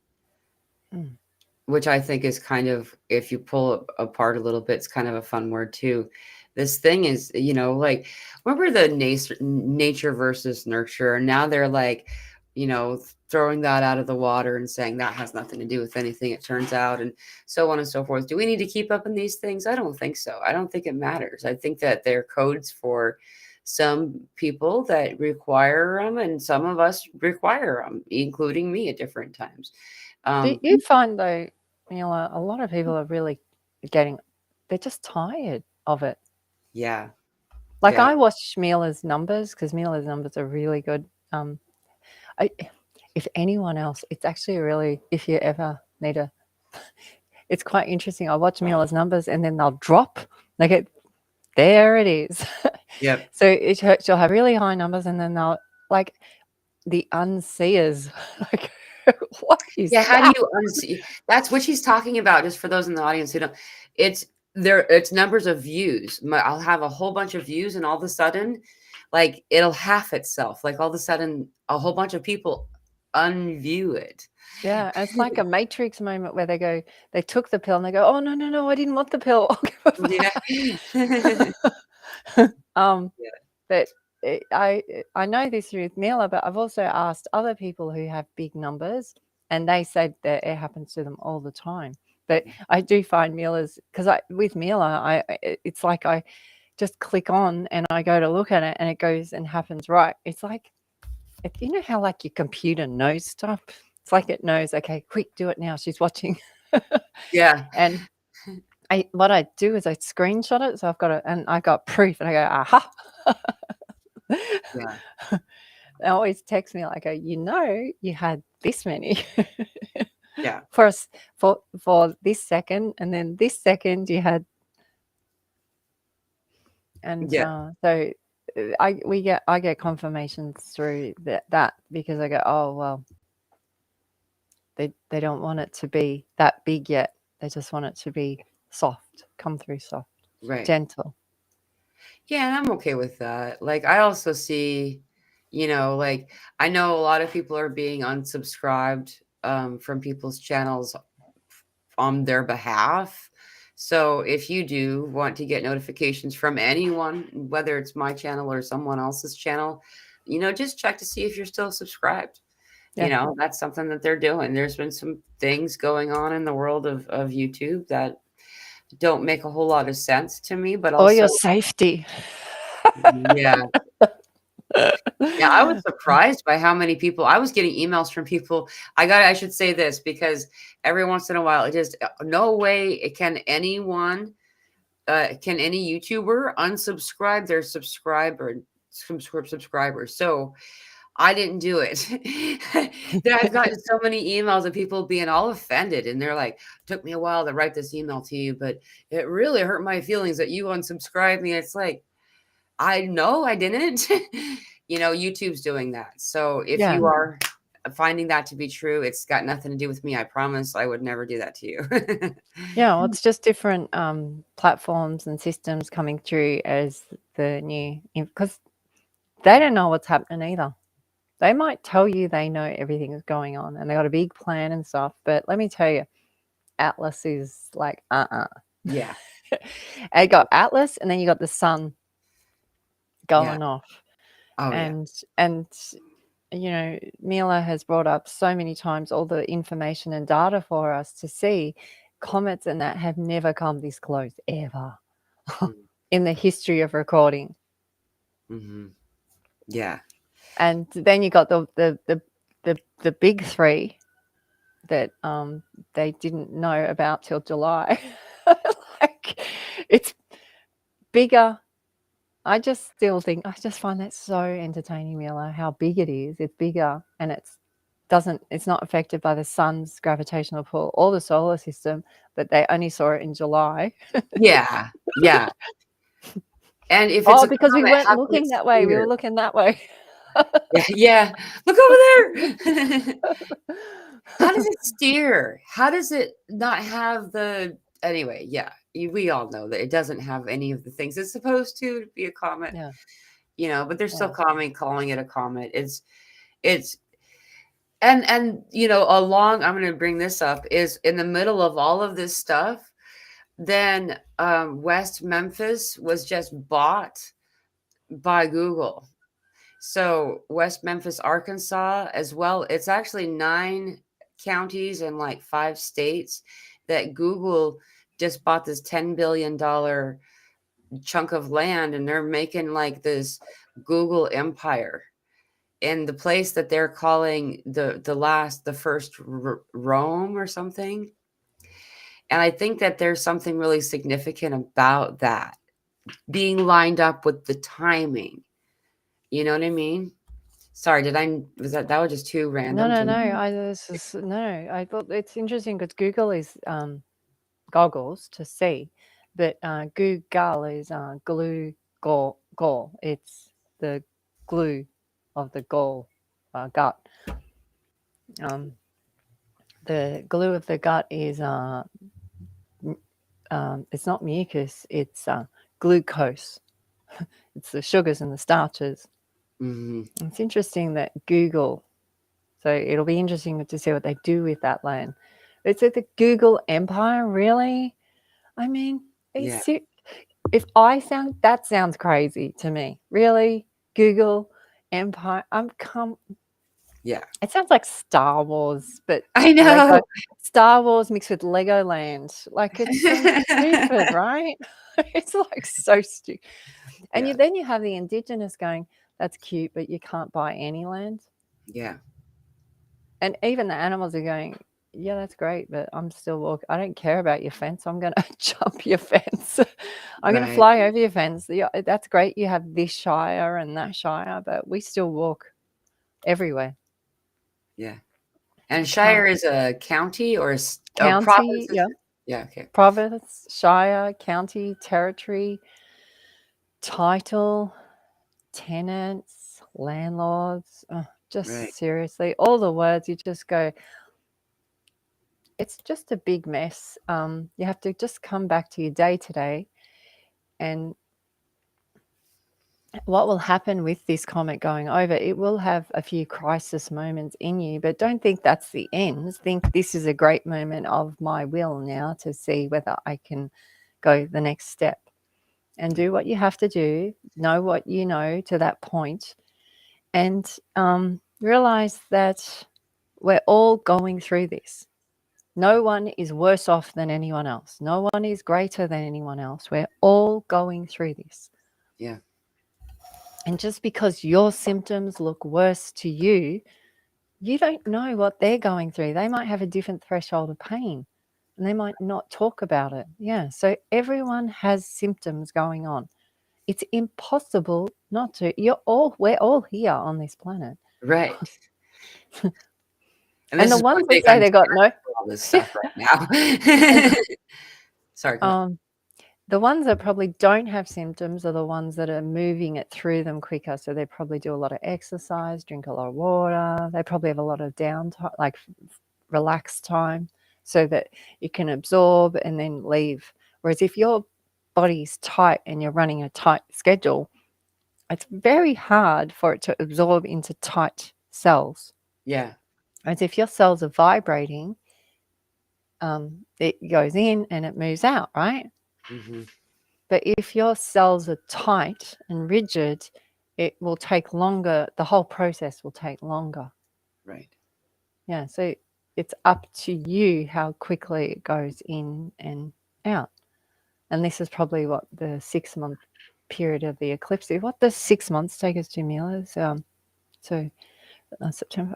which I think is kind of, if you pull it apart a little bit, it's kind of a fun word too. This thing is, like, remember the nature versus nurture? And now they're like, throwing that out of the water and saying that has nothing to do with anything, it turns out, and so on and so forth. Do we need to keep up in these things? I don't think so. I don't think it matters. I think that they're codes for some people that require them, and some of us require them, including me at different times. Do you find, though, a lot of people are really they're just tired of it. Yeah. Like, Yeah. I watch Mila's numbers, because Mila's numbers are really good. If anyone else, it's actually really, if you ever need it's quite interesting. I watch Mila's numbers, and then they'll drop. There it is. Yep. So she'll have really high numbers, and then they'll, like, the unseers. Like, what is Yeah, how do that? you unsee? That's what she's talking about. Just for those in the audience who don't, it's it's numbers of views. I'll have a whole bunch of views, and all of a sudden, like, it'll half itself. Like, all of a sudden, a whole bunch of people unview it. Yeah, it's like a Matrix moment where they took the pill, and they go, "Oh, no, no, no, I didn't want the pill." I'll give it back. But I know this with Mila, but I've also asked other people who have big numbers and they said that it happens to them all the time. But I do find Mila's, because with Mila, it's like I just click on and I go to look at it and it goes and happens right. It's like, you know how like your computer knows stuff? It's like it knows, okay, quick, do it now. She's watching. Yeah. And what I do is I screenshot it. So I've got it and I got proof and I go, aha. Yeah. They always text me like, you had this many. Yeah. First for this second, and then this second you had, and Yeah. so I get confirmations through that because I go, oh well, they don't want it to be that big yet. They just want it to be soft, come through soft, Right. gentle. Yeah, and I'm okay with that. Like, I also see, like, I know a lot of people are being unsubscribed from people's channels on their behalf. So if you do want to get notifications from anyone, whether it's my channel or someone else's channel, just check to see if you're still subscribed. Yeah. That's something that they're doing. There's been some things going on in the world of YouTube that don't make a whole lot of sense to me, but Or also, your safety. yeah. Yeah, I was surprised by how many people I was getting emails from people. I should say this because every once in a while it just no way can any YouTuber unsubscribe their subscribers. So I didn't do it. Then I've gotten so many emails of people being all offended and they're like, took me a while to write this email to you, but it really hurt my feelings that you unsubscribed me. It's like, I know I didn't. YouTube's doing that. So if Yeah. you are finding that to be true, it's got nothing to do with me. I promise I would never do that to you. Yeah, well, it's just different platforms and systems coming through as the new, because they don't know what's happening either. They might tell you they know everything is going on and they got a big plan and stuff, but let me tell you, Atlas is like, Yeah. I got Atlas, and then you got the sun Yeah. going off. Oh, yeah. And Mila has brought up so many times all the information and data for us to see. Comets and that have never come this close ever in the history of recording. Mm-hmm. Yeah. And then you got the big three that they didn't know about till July. Like, it's bigger. I just find that so entertaining, Mila, how big it is. It's bigger and it's not affected by the sun's gravitational pull or the solar system, but they only saw it in July. Yeah. Yeah. And if it's Because we comet, weren't how come looking it's that way. We clear? were looking that way. Yeah. Yeah. Look over there. How does it steer? How does it not have anyway, yeah. We all know that it doesn't have any of the things it's supposed to be a comet. Yeah. But they're still Yeah. calling it a comet. It's and I'm going to bring this up, is in the middle of all of this stuff, then West Memphis was just bought by Google. So West Memphis, Arkansas, as well, it's actually 9 counties and like 5 states that Google just bought this $10 billion chunk of land, and they're making like this Google empire. And the place that they're calling the first Rome or something. And I think that there's something really significant about that being lined up with the timing. You know what I mean? Sorry, that was just too random? No. I thought it's interesting because Google is goggles to see, but Google is glue gall. It's the glue of the gall gut. The glue of the gut is it's not mucus, it's glucose. It's the sugars and the starches. Mm-hmm. It's interesting that Google, so it'll be interesting to see what they do with that land. It's like the Google empire, really? I mean, Yeah. if that sounds crazy to me. Really? Google empire? Yeah. It sounds like Star Wars, but I Lego. know. Star Wars mixed with Legoland. Like, it's so stupid, right? It's like so stupid. And Yeah. then you have the Indigenous going, that's cute, but you can't buy any land. Yeah. And even the animals are going, yeah, that's great, but I'm still walking. I don't care about your fence. I'm going to jump your fence. I'm going to Right. fly over your fence. Yeah, that's great. You have this shire and that shire, but we still walk everywhere. Yeah. And Shire is a county or a County, province? yeah. Yeah. Okay. Province, shire, county, territory, title, tenants, landlords. Just Right. seriously, all the words, you just go, it's just a big mess. You have to just come back to your day today. And what will happen with this comet going over, it will have a few crisis moments in you, but don't think that's the end. Think this is a great moment of my will now to see whether I can go the next step and do what you have to do, know what you know to that point, and realize that we're all going through this. No one is worse off than anyone else. No one is greater than anyone else. We're all going through this. Yeah. And just because your symptoms look worse to you, you don't know what they're going through. They might have a different threshold of pain and they might not talk about it. Yeah. So everyone has symptoms going on. It's impossible not to. We're all here on this planet. Right. And And this the is why ones that big say on they got no, all this stuff right now. Sorry. Go ahead. the ones that probably don't have symptoms are the ones that are moving it through them quicker. So they probably do a lot of exercise, drink a lot of water. They probably have a lot of downtime, like relaxed time, so that you can absorb and then leave. Whereas if your body's tight and you're running a tight schedule, it's very hard for it to absorb into tight cells. Yeah. Whereas if your cells are vibrating, it goes in and it moves out, right? Hmm. But if your cells are tight and rigid, it will take longer. The whole process will take longer. Right. Yeah. So it's up to you how quickly it goes in and out. And this is probably what the 6-month period of the eclipse is. What does 6 months take us to, Mila? So September, October, November,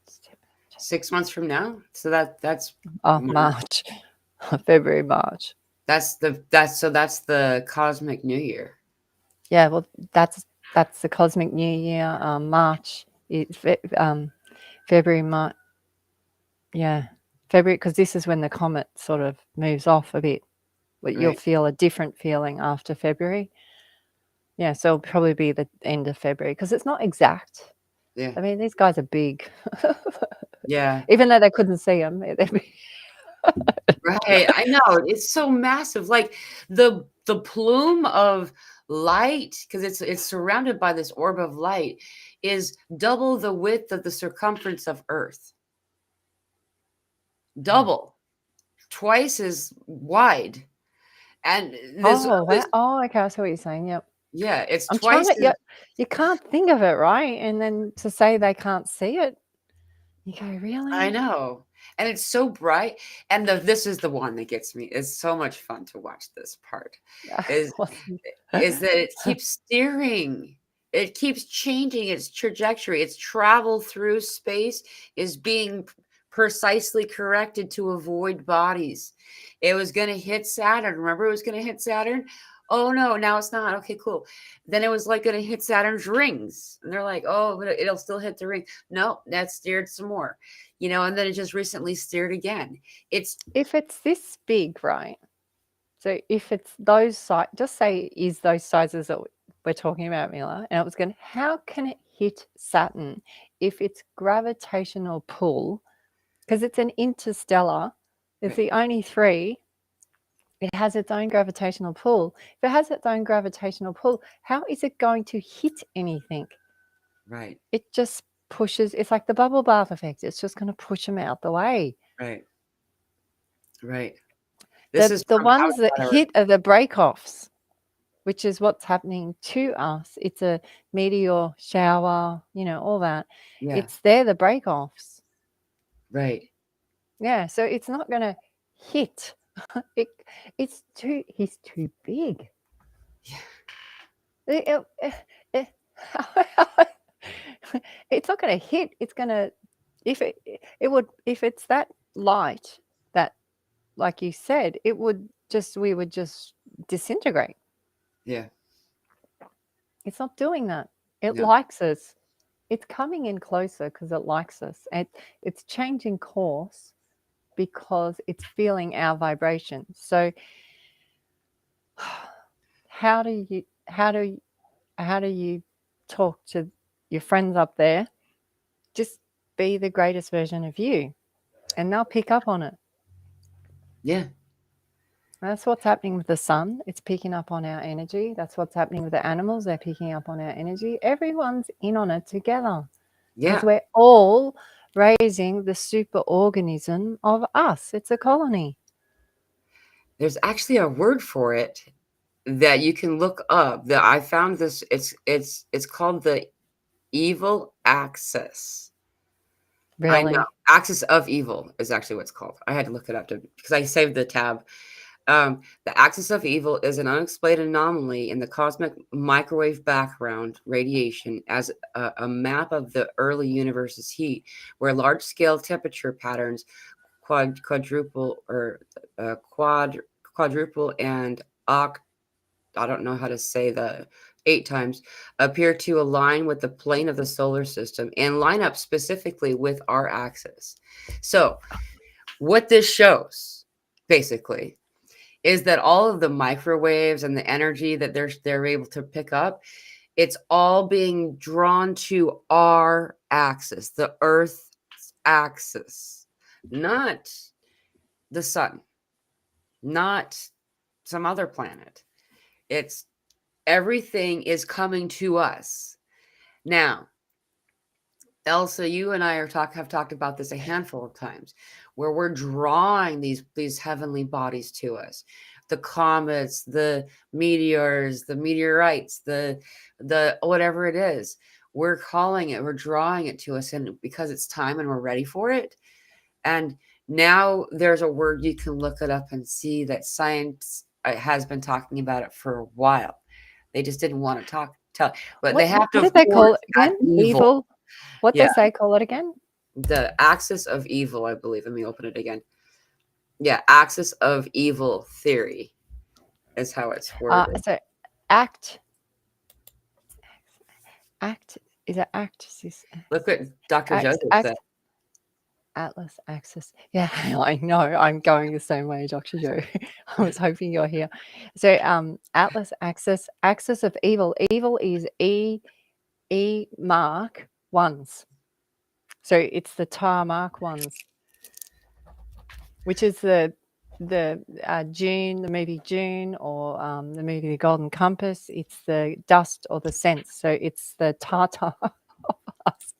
December. 6 months from now. So that's March, February, March. that's the cosmic new year. Yeah, well, that's the cosmic new year. March, February, March. Yeah, February, because this is when the comet sort of moves off a bit. But you'll Right. feel a different feeling after February. Yeah, so it'll probably be the end of February because it's not exact. Yeah. I mean, these guys are big. Yeah. Even though they couldn't see them, they're big. Right. I know. It's so massive. Like the plume of light, because it's surrounded by this orb of light, is double the width of the circumference of Earth. Double. Twice as wide. And this Oh, wow. this Oh, okay. I see what you're saying. Yep. yeah, it's I'm trying twice to, as yeah, you can't think of it, right? And then to say they can't see it, you go, really? I know. And it's so bright. And this is the one that gets me. It's so much fun to watch this part. Is is that it keeps steering. It keeps changing its trajectory. Its travel through space is being precisely corrected to avoid bodies. It was going to hit Saturn. Remember, it was going to hit Saturn? Oh no, now it's not. Okay, cool. Then it was like going to hit Saturn's rings. And they're like, oh, but it'll still hit the ring. No, that steered some more. And then it just recently steered again. It's If it's this big, right? So if it's those size, just say is those sizes that we're talking about, Mila, and it was going, how can it hit Saturn if its gravitational pull, because it's an interstellar, it's right, the only three, it has its own gravitational pull. If it has its own gravitational pull, how is it going to hit anything? right, It just pushes, it's like the bubble bath effect. It's just going to push them out the way. right, right. This is The from ones that Outsider. hit are the break-offs. which is what's happening to us. It's a meteor shower, all that. Yeah. They're the break-offs. Right. Yeah, so it's not going to hit. He's too big. Yeah. It's not going to hit. It's going to, if it's that light, that, like you said, we would just disintegrate. Yeah. It's not doing that. It No. likes us. It's coming in closer because it likes us. And it's changing course because it's feeling our vibration. So how do you talk to your friends up there? Just be the greatest version of you, and they'll pick up on it. Yeah. That's what's happening with the sun. It's picking up on our energy. That's what's happening with the animals. They're picking up on our energy. Everyone's in on it together because Yeah. we're all raising the super organism of us. It's a colony. There's actually a word for it that you can look up. That I found this. It's called the evil axis. I know. Really? Axis of evil is actually what it's called. I had to look it up because I saved the tab. The axis of evil is an unexplained anomaly in the cosmic microwave background radiation as a map of the early universe's heat, where large-scale temperature patterns quadruple or quadruple and I don't know how to say the 8 times, appear to align with the plane of the solar system and line up specifically with our axis. So, what this shows, basically, is that all of the microwaves and the energy that they're able to pick up, it's all being drawn to our axis, the Earth's axis, not the sun, not some other planet. It's everything is coming to us. Now, Elsa, you and I have talked about this a handful of times, where we're drawing these heavenly bodies to us, the comets, the meteors, the meteorites, the whatever it is. We're calling it, we're drawing it to us, and because it's time and we're ready for it. And now there's a word you can look it up and see that science has been talking about it for a while. They just didn't want to tell, but they have What to did they call force it that again? evil. What Yeah, they say call it again? the axis of evil, I believe. Let me open it again. Yeah, axis of evil theory is how it's worded. So act is it act? Look what Dr. Act, Joseph said. Atlas axis. Yeah, I know. I'm going the same way, Dr. Joe. I was hoping you're here. So Atlas axis of evil. Evil is E mark ones. So it's the tar mark ones, which is the June, the movie June, or the movie The Golden Compass. It's the dust or the sense. So it's the tartar of us.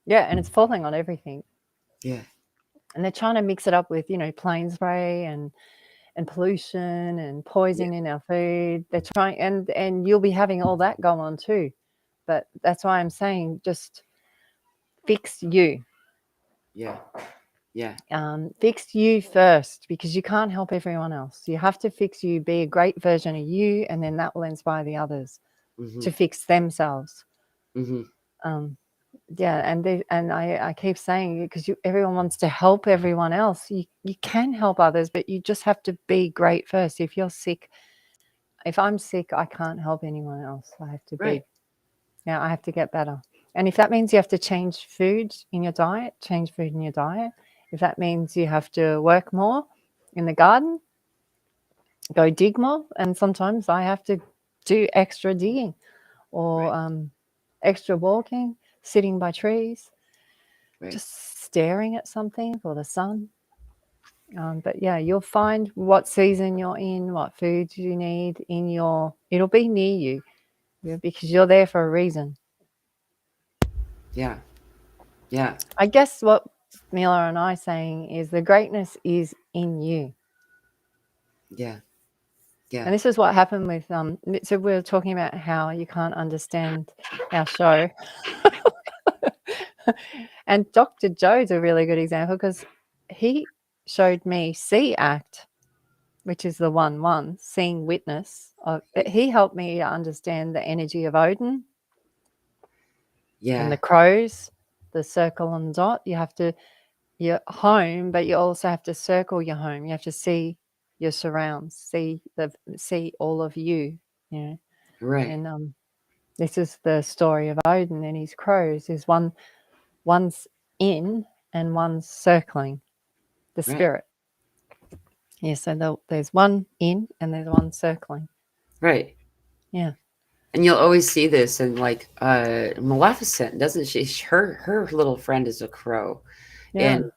Yeah, and it's falling on everything. Yeah. And they're trying to mix it up with, plane spray and pollution and poison in our food. They're trying, and you'll be having all that go on too. But that's why I'm saying just fix you. Yeah. Yeah. Fix you first, because you can't help everyone else. You have to fix you, be a great version of you, and then that will inspire the others to fix themselves. Yeah, and I keep saying, because everyone wants to help everyone else. You can help others, but you just have to be great first. If you're sick, if I'm sick, I can't help anyone else. I have to Right. Now I have to get better. And if that means you have to change food in your diet, change food in your diet. If that means you have to work more in the garden, go dig more. And sometimes I have to do extra digging or extra walking, sitting by trees, just staring at something or the sun. But yeah, you'll find what season you're in, what foods you need it'll be near you, because you're there for a reason. Yeah. Yeah. I guess what Mila and I saying is the greatness is in you. Yeah. And this is what happened with so we were talking about how you can't understand our show. And Dr. Joe's a really good example because he showed me C Act, which is the 1-1, seeing witness. He helped me to understand the energy of Odin and the crows, the circle and dot. You have to, you're home, but you also have to circle your home. You have to see your surrounds, see all of you, you know. Right. And this is the story of Odin and his crows. Is one's in and one's circling the spirit. Yeah, so there's one in and there's one circling. Right. Yeah. And you'll always see this in like Maleficent, doesn't she? Her little friend is a crow. Yeah. And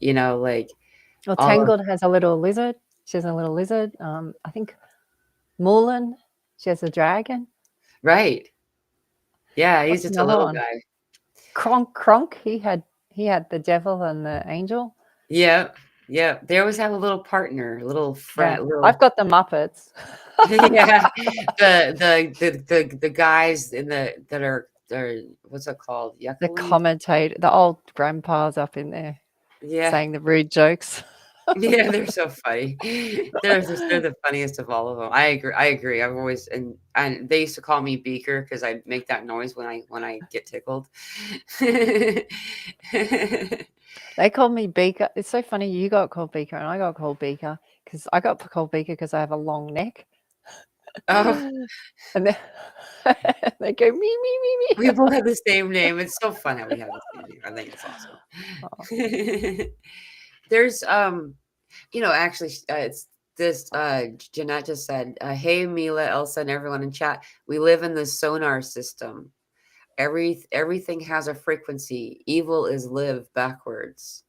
you know, like Well, Tangled has a little lizard. She has a little lizard. I think Mulan, she has a dragon. Right. Yeah, he's What's just a another little one? guy. Kronk, he had the devil and the angel. Yeah. Yeah. They always have a little partner, a little friend, Yeah. little I've got the Muppets. yeah. The guys in that are what's it called? The Yucklings? commentator, the old grandpas up in there Yeah. saying the rude jokes. Yeah, they're so funny. They're the funniest of all of them. I agree. I've always and they used to call me Beaker because I make that noise when I get tickled. They called me Beaker. It's so funny. You got called Beaker and I got called Beaker because I got called Beaker because I have a long neck. Oh, And they go me, me, me, me. we both have the same name. It's so fun how we have the same name. I think it's awesome. Oh. There's actually it's this Jeanette just said, hey Mila, Elsa, and everyone in chat. We live in the sonar system. Everything has a frequency. Evil is live backwards.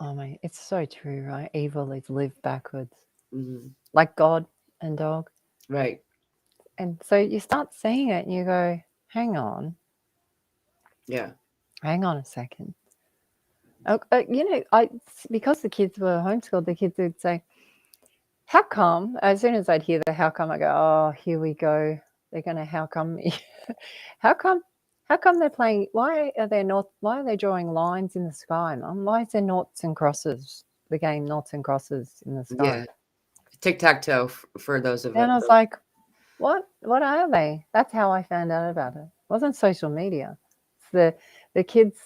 Oh my, it's so true, right? Evil is live backwards. Mm-hmm. Like God and dog. Right. And so you start seeing it and you go, hang on. Yeah. Hang on a second. Because the kids were homeschooled, the kids would say, how come? As soon as I'd hear the how come, I go, oh, here we go. They're going to how come me. How come they're playing? Why are they drawing lines in the sky, Mum? Why is there noughts and crosses? The game noughts and crosses in the sky. Yeah. Tic-tac-toe for those of us. And I was like, what are they? That's how I found out about it. It wasn't social media. It's the kids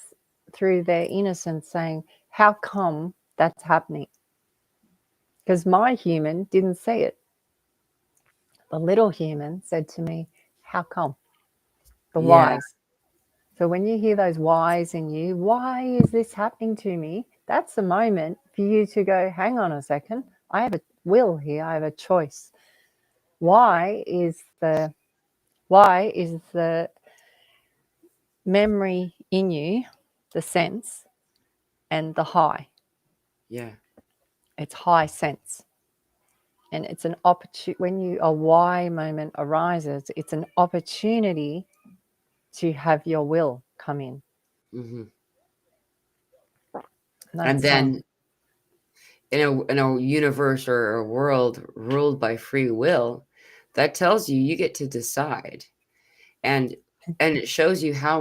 through their innocence saying, how come that's happening? Because my human didn't see it. The little human said to me, how come? The whys. So when you hear those whys in you, why is this happening to me? That's the moment for you to go, hang on a second. I have a will here. I have a choice. Why is the memory in you, the sense, and the high. Yeah. It's high sense. And it's an opportunity. When a why moment arises, it's an opportunity to have your will come in. Mm-hmm. And then in a universe or a world ruled by free will, that tells you get to decide. And it shows you how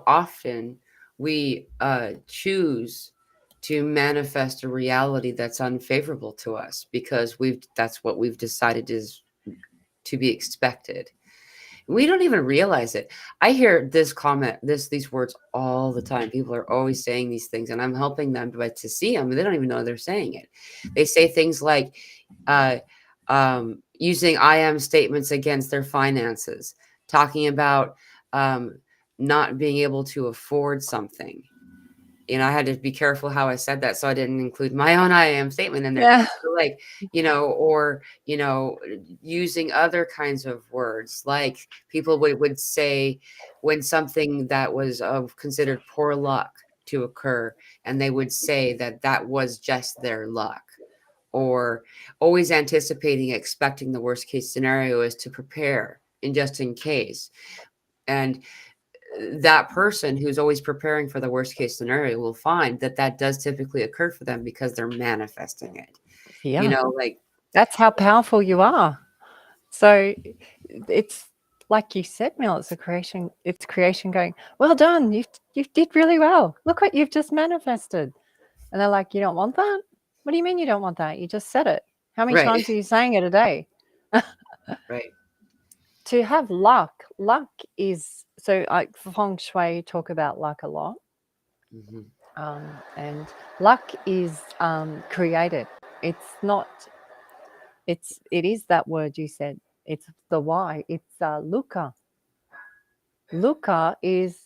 often we choose to manifest a reality that's unfavorable to us because that's what we've decided is to be expected. We don't even realize it. I hear these words all the time. People are always saying these things, and I'm helping them to see them. They don't even know they're saying it. They say things like using I am statements against their finances, talking about not being able to afford something. I had to be careful how I said that so I didn't include my own I am statement in there. Yeah. Like, or using other kinds of words, like people would say when something that was considered poor luck to occur, and they would say that was just their luck, or always expecting the worst case scenario is to prepare just in case. And that person who's always preparing for the worst case scenario will find that does typically occur for them because they're manifesting it. Yeah. Like That's how powerful you are. So it's like you said, Mel, it's creation going, well done, you did really well. Look what you've just manifested. And they're like, you don't want that? What do you mean you don't want that? You just said it. How many Right. times are you saying it a day? Right. To have luck is, so like feng shui talk about luck a lot. Hmm. And luck is created. It's not, it is that word you said. It's the why. It's luka. Luka is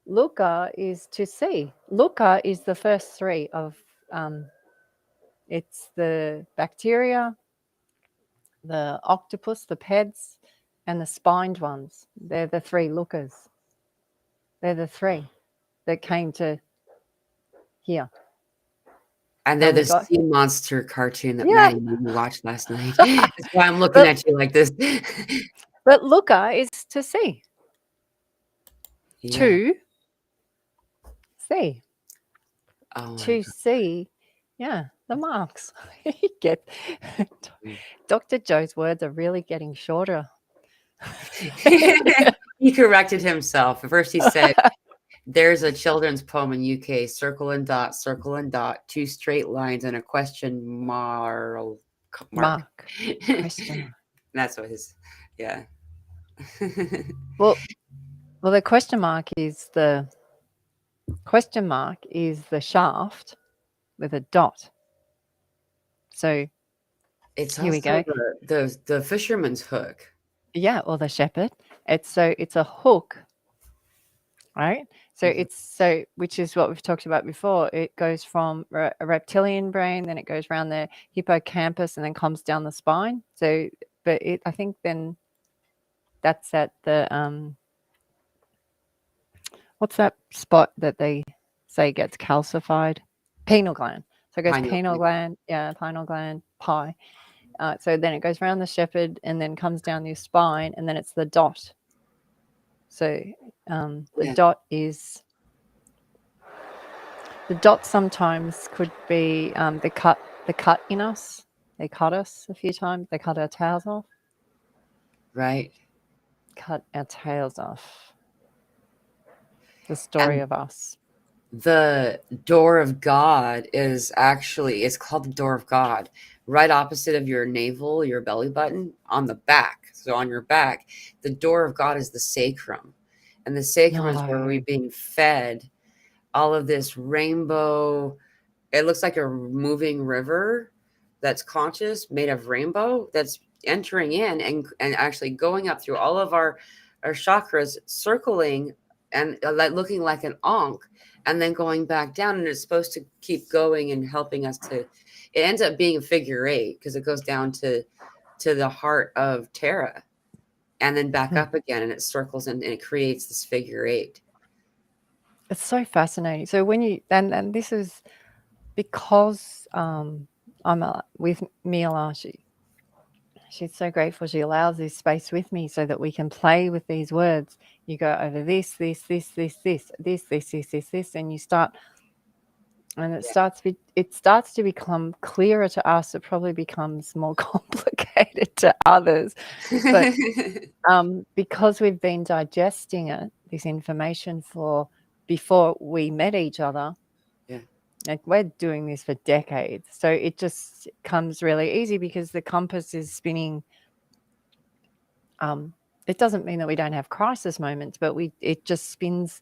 Luka is to see. Luka is the first three of it's the bacteria, the octopus, the peds, and the spined ones. They're the three lookers. They're the three that came to here. And they're We the got, sea monster cartoon that yeah, Maddie made me watch last night. That's why I'm looking but at you like this. Luka is to see. Yeah. To see. Oh my To see. Yeah, the marks. You get God. Dr. Joe's words are really getting shorter. He corrected himself. At first he said, there's a children's poem in UK, circle and dot, two straight lines and a question mark. Mark. Question mark. That's what his, yeah. Well, the question mark is the shaft with a dot. So It's here we also go. the fisherman's hook. Yeah, or the shepherd. It's a hook, right? So Mhm. it's which is what we've talked about before. It goes from a reptilian brain, then it goes around the hippocampus, and then comes down the spine. So, but I think then that's at the what's that spot that they say gets calcified? Pineal gland. So it goes Pineal pineal gland, pineal gland, pi. So then it goes around the shepherd and then comes down your spine, and then it's the dot. So the dot is sometimes could be the cut in us. They cut us a few times. They cut our tails off. right? Cut our tails off. The story And of us. the door of God is actually, it's called the door of God, right opposite of your navel, your belly button, on the back. So on your back, the door of God is the sacrum. And the sacrum is where No. we're being fed all of this rainbow. It looks like a moving river that's conscious, made of rainbow, that's entering in and actually going up through all of our chakras, circling and like looking like an ankh, and then going back down. And it's supposed to keep going and helping us to. It ends up being a figure eight because it goes down to the heart of Terra, and then back up again, and it circles and it creates this figure eight. It's so fascinating. So when you and this is because I'm with Mila, she's so grateful she allows this space with me so that we can play with these words. You go over this, and you start, and it starts to become clearer to us. It probably becomes more complicated to others, but because we've been digesting this information before we met each other. Yeah. Like we're doing this for decades. So it just comes really easy because the compass is spinning. It doesn't mean that we don't have crisis moments, but it just spins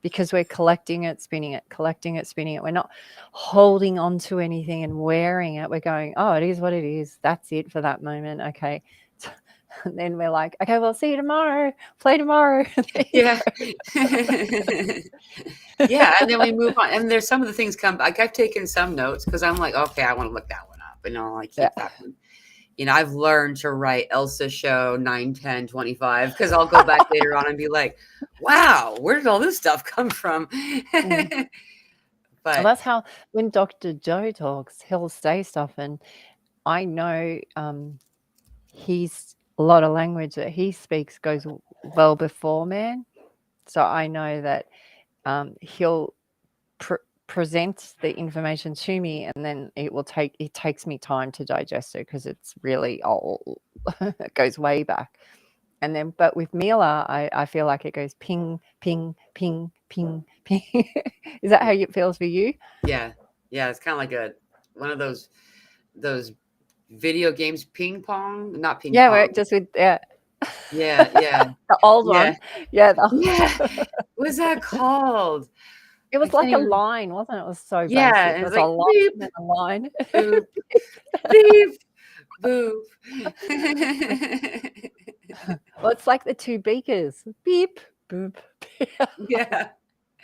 because we're collecting it, spinning it, collecting it, spinning it. We're not holding on to anything and wearing it. We're going, oh, it is what it is. That's it for that moment. Okay. And then we're like, okay, well, see you tomorrow. Play tomorrow. Yeah. Yeah, and then we move on. And there's some of the things come like I've taken some notes because I'm like, okay, I want to look that one up. And I'll like keep that one. You know, I've learned to write Elsa show 9, 10, 25 because I'll go back later on and be like, wow, where did all this stuff come from? Well, But that's how when Dr. Joe talks, he'll say stuff, and I know he's a lot of language that he speaks goes well before man. So I know that he'll present the information to me, and then it takes me time to digest it because it's really old. It goes way back. And then, but with Mila, I feel like it goes ping, ping, ping, ping, ping. Is that how it feels for you? Yeah. Yeah. It's kind of like one of those video games, ping pong, not ping Yeah, we're pong. just with Yeah. Yeah. the old Yeah. one. Yeah, Yeah. What's that called? it I was can't like a even. line, wasn't it? It was so Yeah. basic. And It it's was a like line beep, and then a line. boop, beep, boop. Well, it's like the two beakers. Beep, boop. Yeah.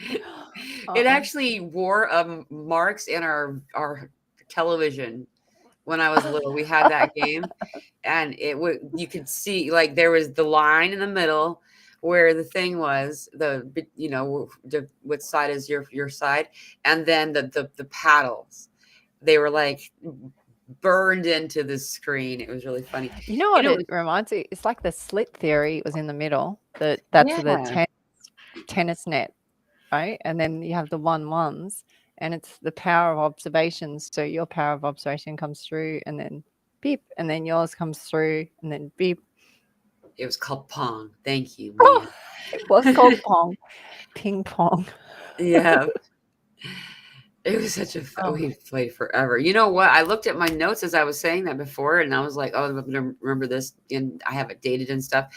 It Oh. actually wore marks in our television when I was little. We had that game, and it would you could see like there was the line in the middle where the thing was what side is your side, and then the paddles. They were like burned into the screen. It was really funny. You know You what know, it reminds me? It's like the slit theory was in the middle. That's the yeah, tennis net, right? And then you have the 1-1s, and it's the power of observations. So your power of observation comes through, and then beep, and then yours comes through, and then beep. it was called Pong. Thank you, Oh, man. it was called pong, ping pong. Yeah. It was such a Oh, we played forever. You know what? I looked at my notes as I was saying that before, and I was like, "Oh, I'm gonna remember this," and I have it dated and stuff.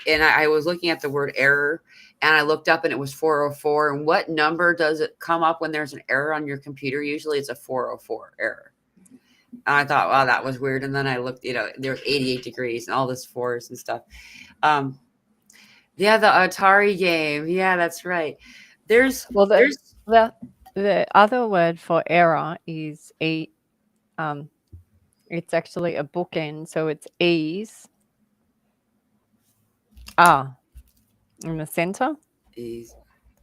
And I was looking at the word error, and I looked up, and it was 404. And what number does it come up when there's an error on your computer? Usually, it's a 404 error. And I thought, wow, that was weird. And then I looked, there's 88 degrees and all this fours and stuff. Um, yeah, the Atari game. Yeah, that's right. There's well, there's the the other word for error is um, it's actually a bookend, so it's ease R in the center. Ease.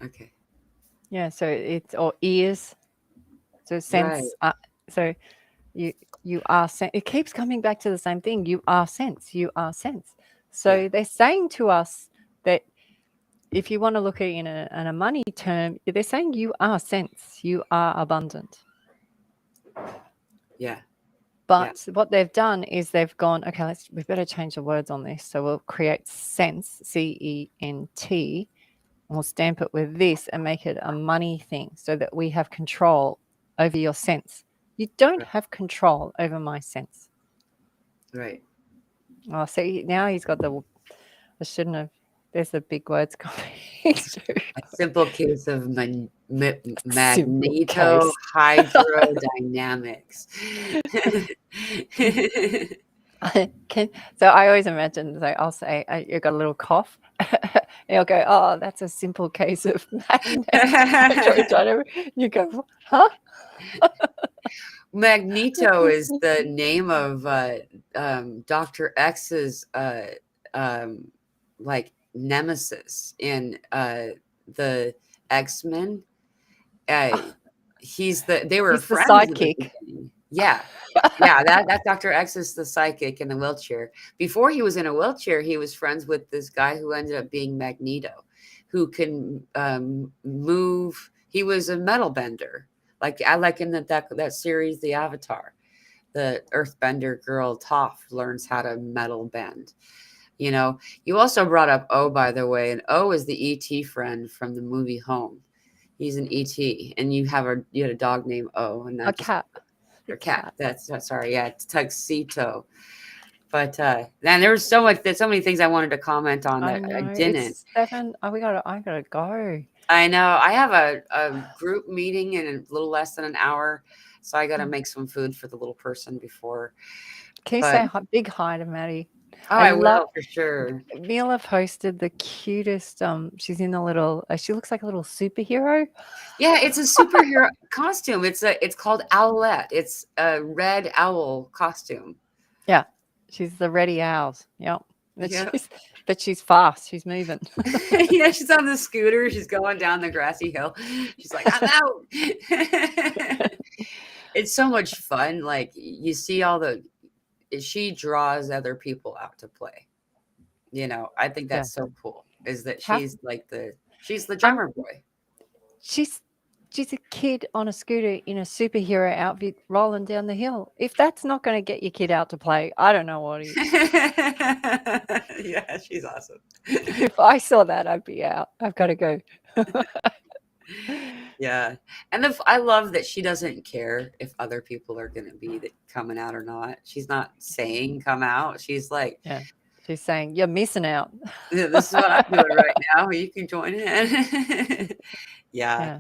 Okay. Yeah, so it's or ears. So Right. sense. So you you are it keeps coming back to the same thing. You are sense. You are sense. Yeah. So they're saying to us that if you want to look at it in a money term, they're saying you are sense. You are abundant. Yeah. Yeah. But what they've done is they've gone, okay, we better change the words on this. So we'll create sense, CENT, and we'll stamp it with this and make it a money thing so that we have control over your sense. You don't have control over my sense. Right. Oh, see, now he's got I shouldn't have, there's the big words coming through. A simple case of Simple case. hydrodynamics. So I always imagine, so I'll say, you've got a little cough. And you'll go, oh, that's a simple case of hydrodynamics. You go, huh? Magneto is the name of Dr. X's like nemesis in the X-Men. They were He's the friends at the sidekick. beginning. Yeah. Yeah, that Dr. X is the psychic in the wheelchair. Before he was in a wheelchair, he was friends with this guy who ended up being Magneto, who can move. He was a metal bender. Like I like in that series, The Avatar, the Earthbender girl Toph learns how to metal bend. You also brought up O, by the way, and O is the ET friend from the movie Home. He's an ET, and you had a dog named O, and A cat. your cat. That's sorry, yeah, it's tuxedo. But man, there was so many things I wanted to comment on I that I know. didn't. It's 7. Oh, I gotta go. I know I have a group meeting in a little less than an hour, so I got to make some food for the little person before. Can you But say big hi to Maddie? oh, I I love will for sure. Mila posted the cutest. She's in a little. She looks like a little superhero. Yeah, it's a superhero costume. It's called Owlette. It's a red owl costume. Yeah, she's the Ready Owls. Yep. Yeah. But she's fast. She's moving. Yeah, she's on the scooter. She's going down the grassy hill. She's like, I'm out. It's so much fun. Like you see she draws other people out to play. I think Yeah. that's so cool. Is that How she's the um drummer boy. she's she's a kid on a scooter in a superhero outfit rolling down the hill. If that's not going to get your kid out to play, I don't know what is. Yeah, she's awesome. If I saw that, I'd be out. I've got to go. Yeah. And I love that she doesn't care if other people are going to be coming out or not. She's not saying come out. She's like, yeah. She's saying, you're missing out. this is what I'm doing right now. You can join in. Yeah.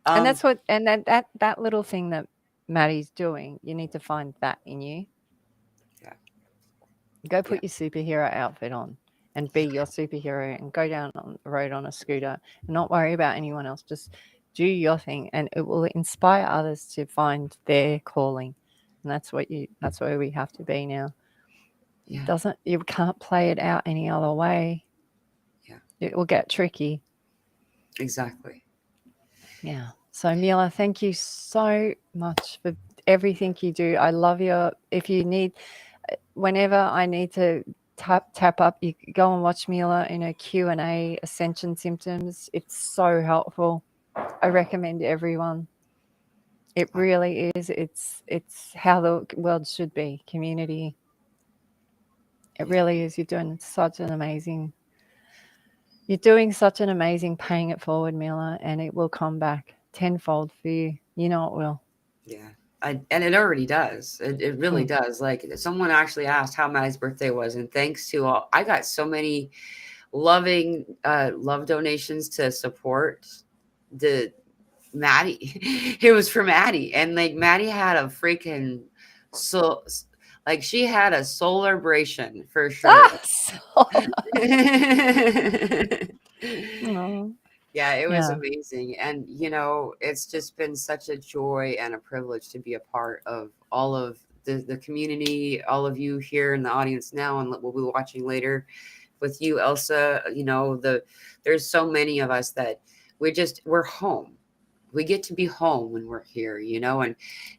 And that's what, and that little thing that Maddie's doing, you need to find that in you. Yeah. Go put your superhero outfit on and be your superhero and go down on the road on a scooter and not worry about anyone else. Just do your thing, and it will inspire others to find their calling. And that's where we have to be now. Yeah. You can't play it out any other way. Yeah. It will get tricky. Exactly. Yeah. So Mila, thank you so much for everything you do. I love if you need, whenever I need to tap up, you go and watch Mila in her Q&A, Ascension Symptoms. It's so helpful. I recommend everyone. It really is. It's how the world should be, community. It really is. You're doing such an amazing paying it forward, Mila, and it will come back tenfold for you. You know it will. Yeah. And it already does. It really does. Like, someone actually asked how Maddie's birthday was, and thanks to all, I got so many loving love donations to support the Maddie. It was for Maddie, and like Maddie had a freaking like she had a solar abrasion for sure. Yeah, it was amazing. And, it's just been such a joy and a privilege to be a part of all of the community, all of you here in the audience now, and we'll be watching later with you, Elsa. There's so many of us that we're home. We get to be home when we're here,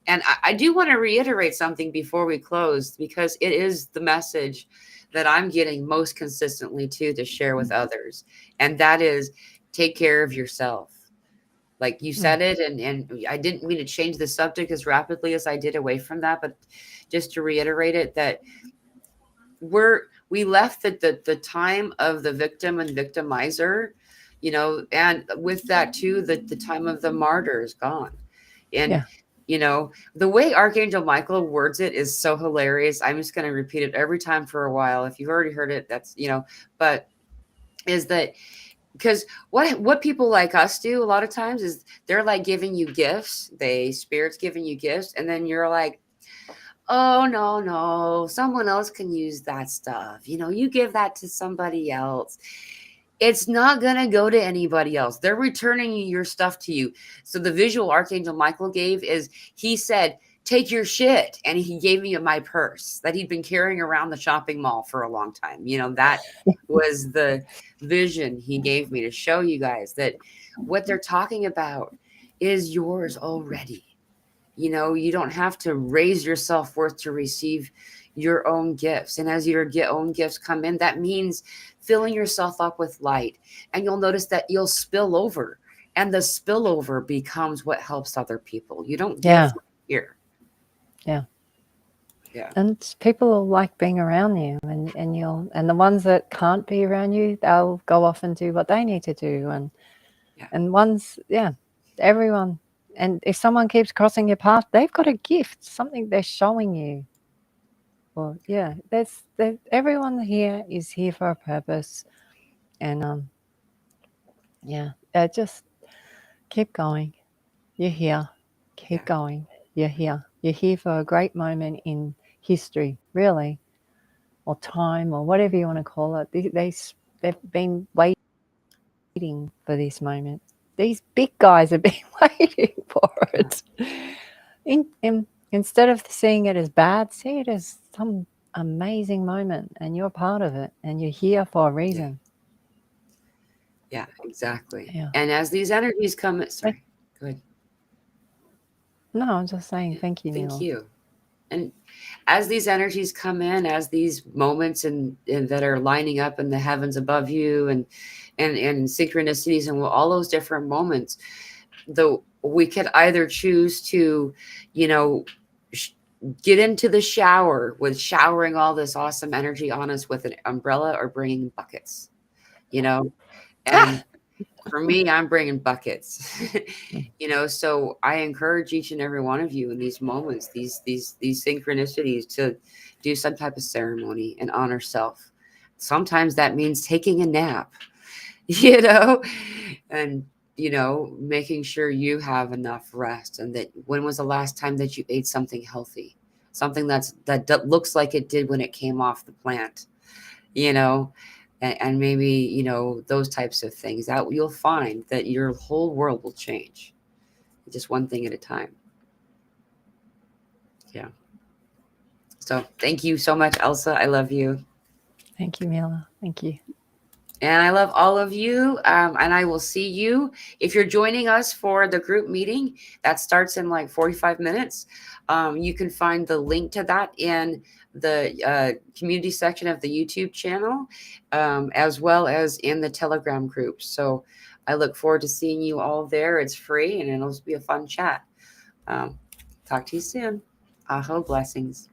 and I do want to reiterate something before we close, because it is the message that I'm getting most consistently to share with others. And that is, take care of yourself. Like you said it, and I didn't mean to change the subject as rapidly as I did away from that, but just to reiterate it, that we left the time of the victim and victimizer, and with that too, the time of the martyr is gone. And the way Archangel Michael words it is so hilarious. I'm just going to repeat it every time for a while. If you've already heard it, that's, but is that, because what people like us do a lot of times is they're like giving you gifts, spirits giving you gifts, and then you're like, oh, no, someone else can use that stuff. You give that to somebody else. It's not going to go to anybody else. They're returning your stuff to you. So the visual Archangel Michael gave is, he said, take your shit. And he gave me my purse that he'd been carrying around the shopping mall for a long time. That was the vision he gave me to show you guys that what they're talking about is yours already. You don't have to raise your self-worth to receive your own gifts. And as your own gifts come in, that means filling yourself up with light. And you'll notice that you'll spill over. And the spillover becomes what helps other people. You don't give here. Yeah. Yeah. And people will like being around you, and the ones that can't be around you, they'll go off and do what they need to do. And everyone. And if someone keeps crossing your path, they've got a gift, something they're showing you. Well, everyone here is here for a purpose. And just keep going. You're here. Keep going. You're here. You're here for a great moment in history, really, or time, or whatever you want to call it. They've been waiting for this moment. These big guys have been waiting for it. Instead of seeing it as bad, see it as some amazing moment, and you're part of it, and you're here for a reason. Yeah, exactly. Yeah. And as these energies come, sorry, go ahead. No, I'm just saying thank you, Neil. Thank you. And as these energies come in, as these moments and that are lining up in the heavens above you, and synchronicities, and all those different moments, we could either choose to, you know, get into the shower with showering all this awesome energy on us with an umbrella, or bringing buckets, you know. And for me, I'm bringing buckets. You know, so I encourage each and every one of you in these moments, these synchronicities, to do some type of ceremony and honor self. Sometimes that means taking a nap, you know, and making sure you have enough rest, and that when was the last time that you ate something healthy, something that looks like it did when it came off the plant, you know, and maybe, those types of things, that you'll find that your whole world will change, just one thing at a time. Yeah. So thank you so much, Elsa. I love you. Thank you, Mila. Thank you. And I love all of you. And I will see you if you're joining us for the group meeting that starts in like 45 minutes. You can find the link to that in the community section of the YouTube channel, as well as in the Telegram group. So I look forward to seeing you all there. It's free and it'll be a fun chat. Talk to you soon. Aho, blessings.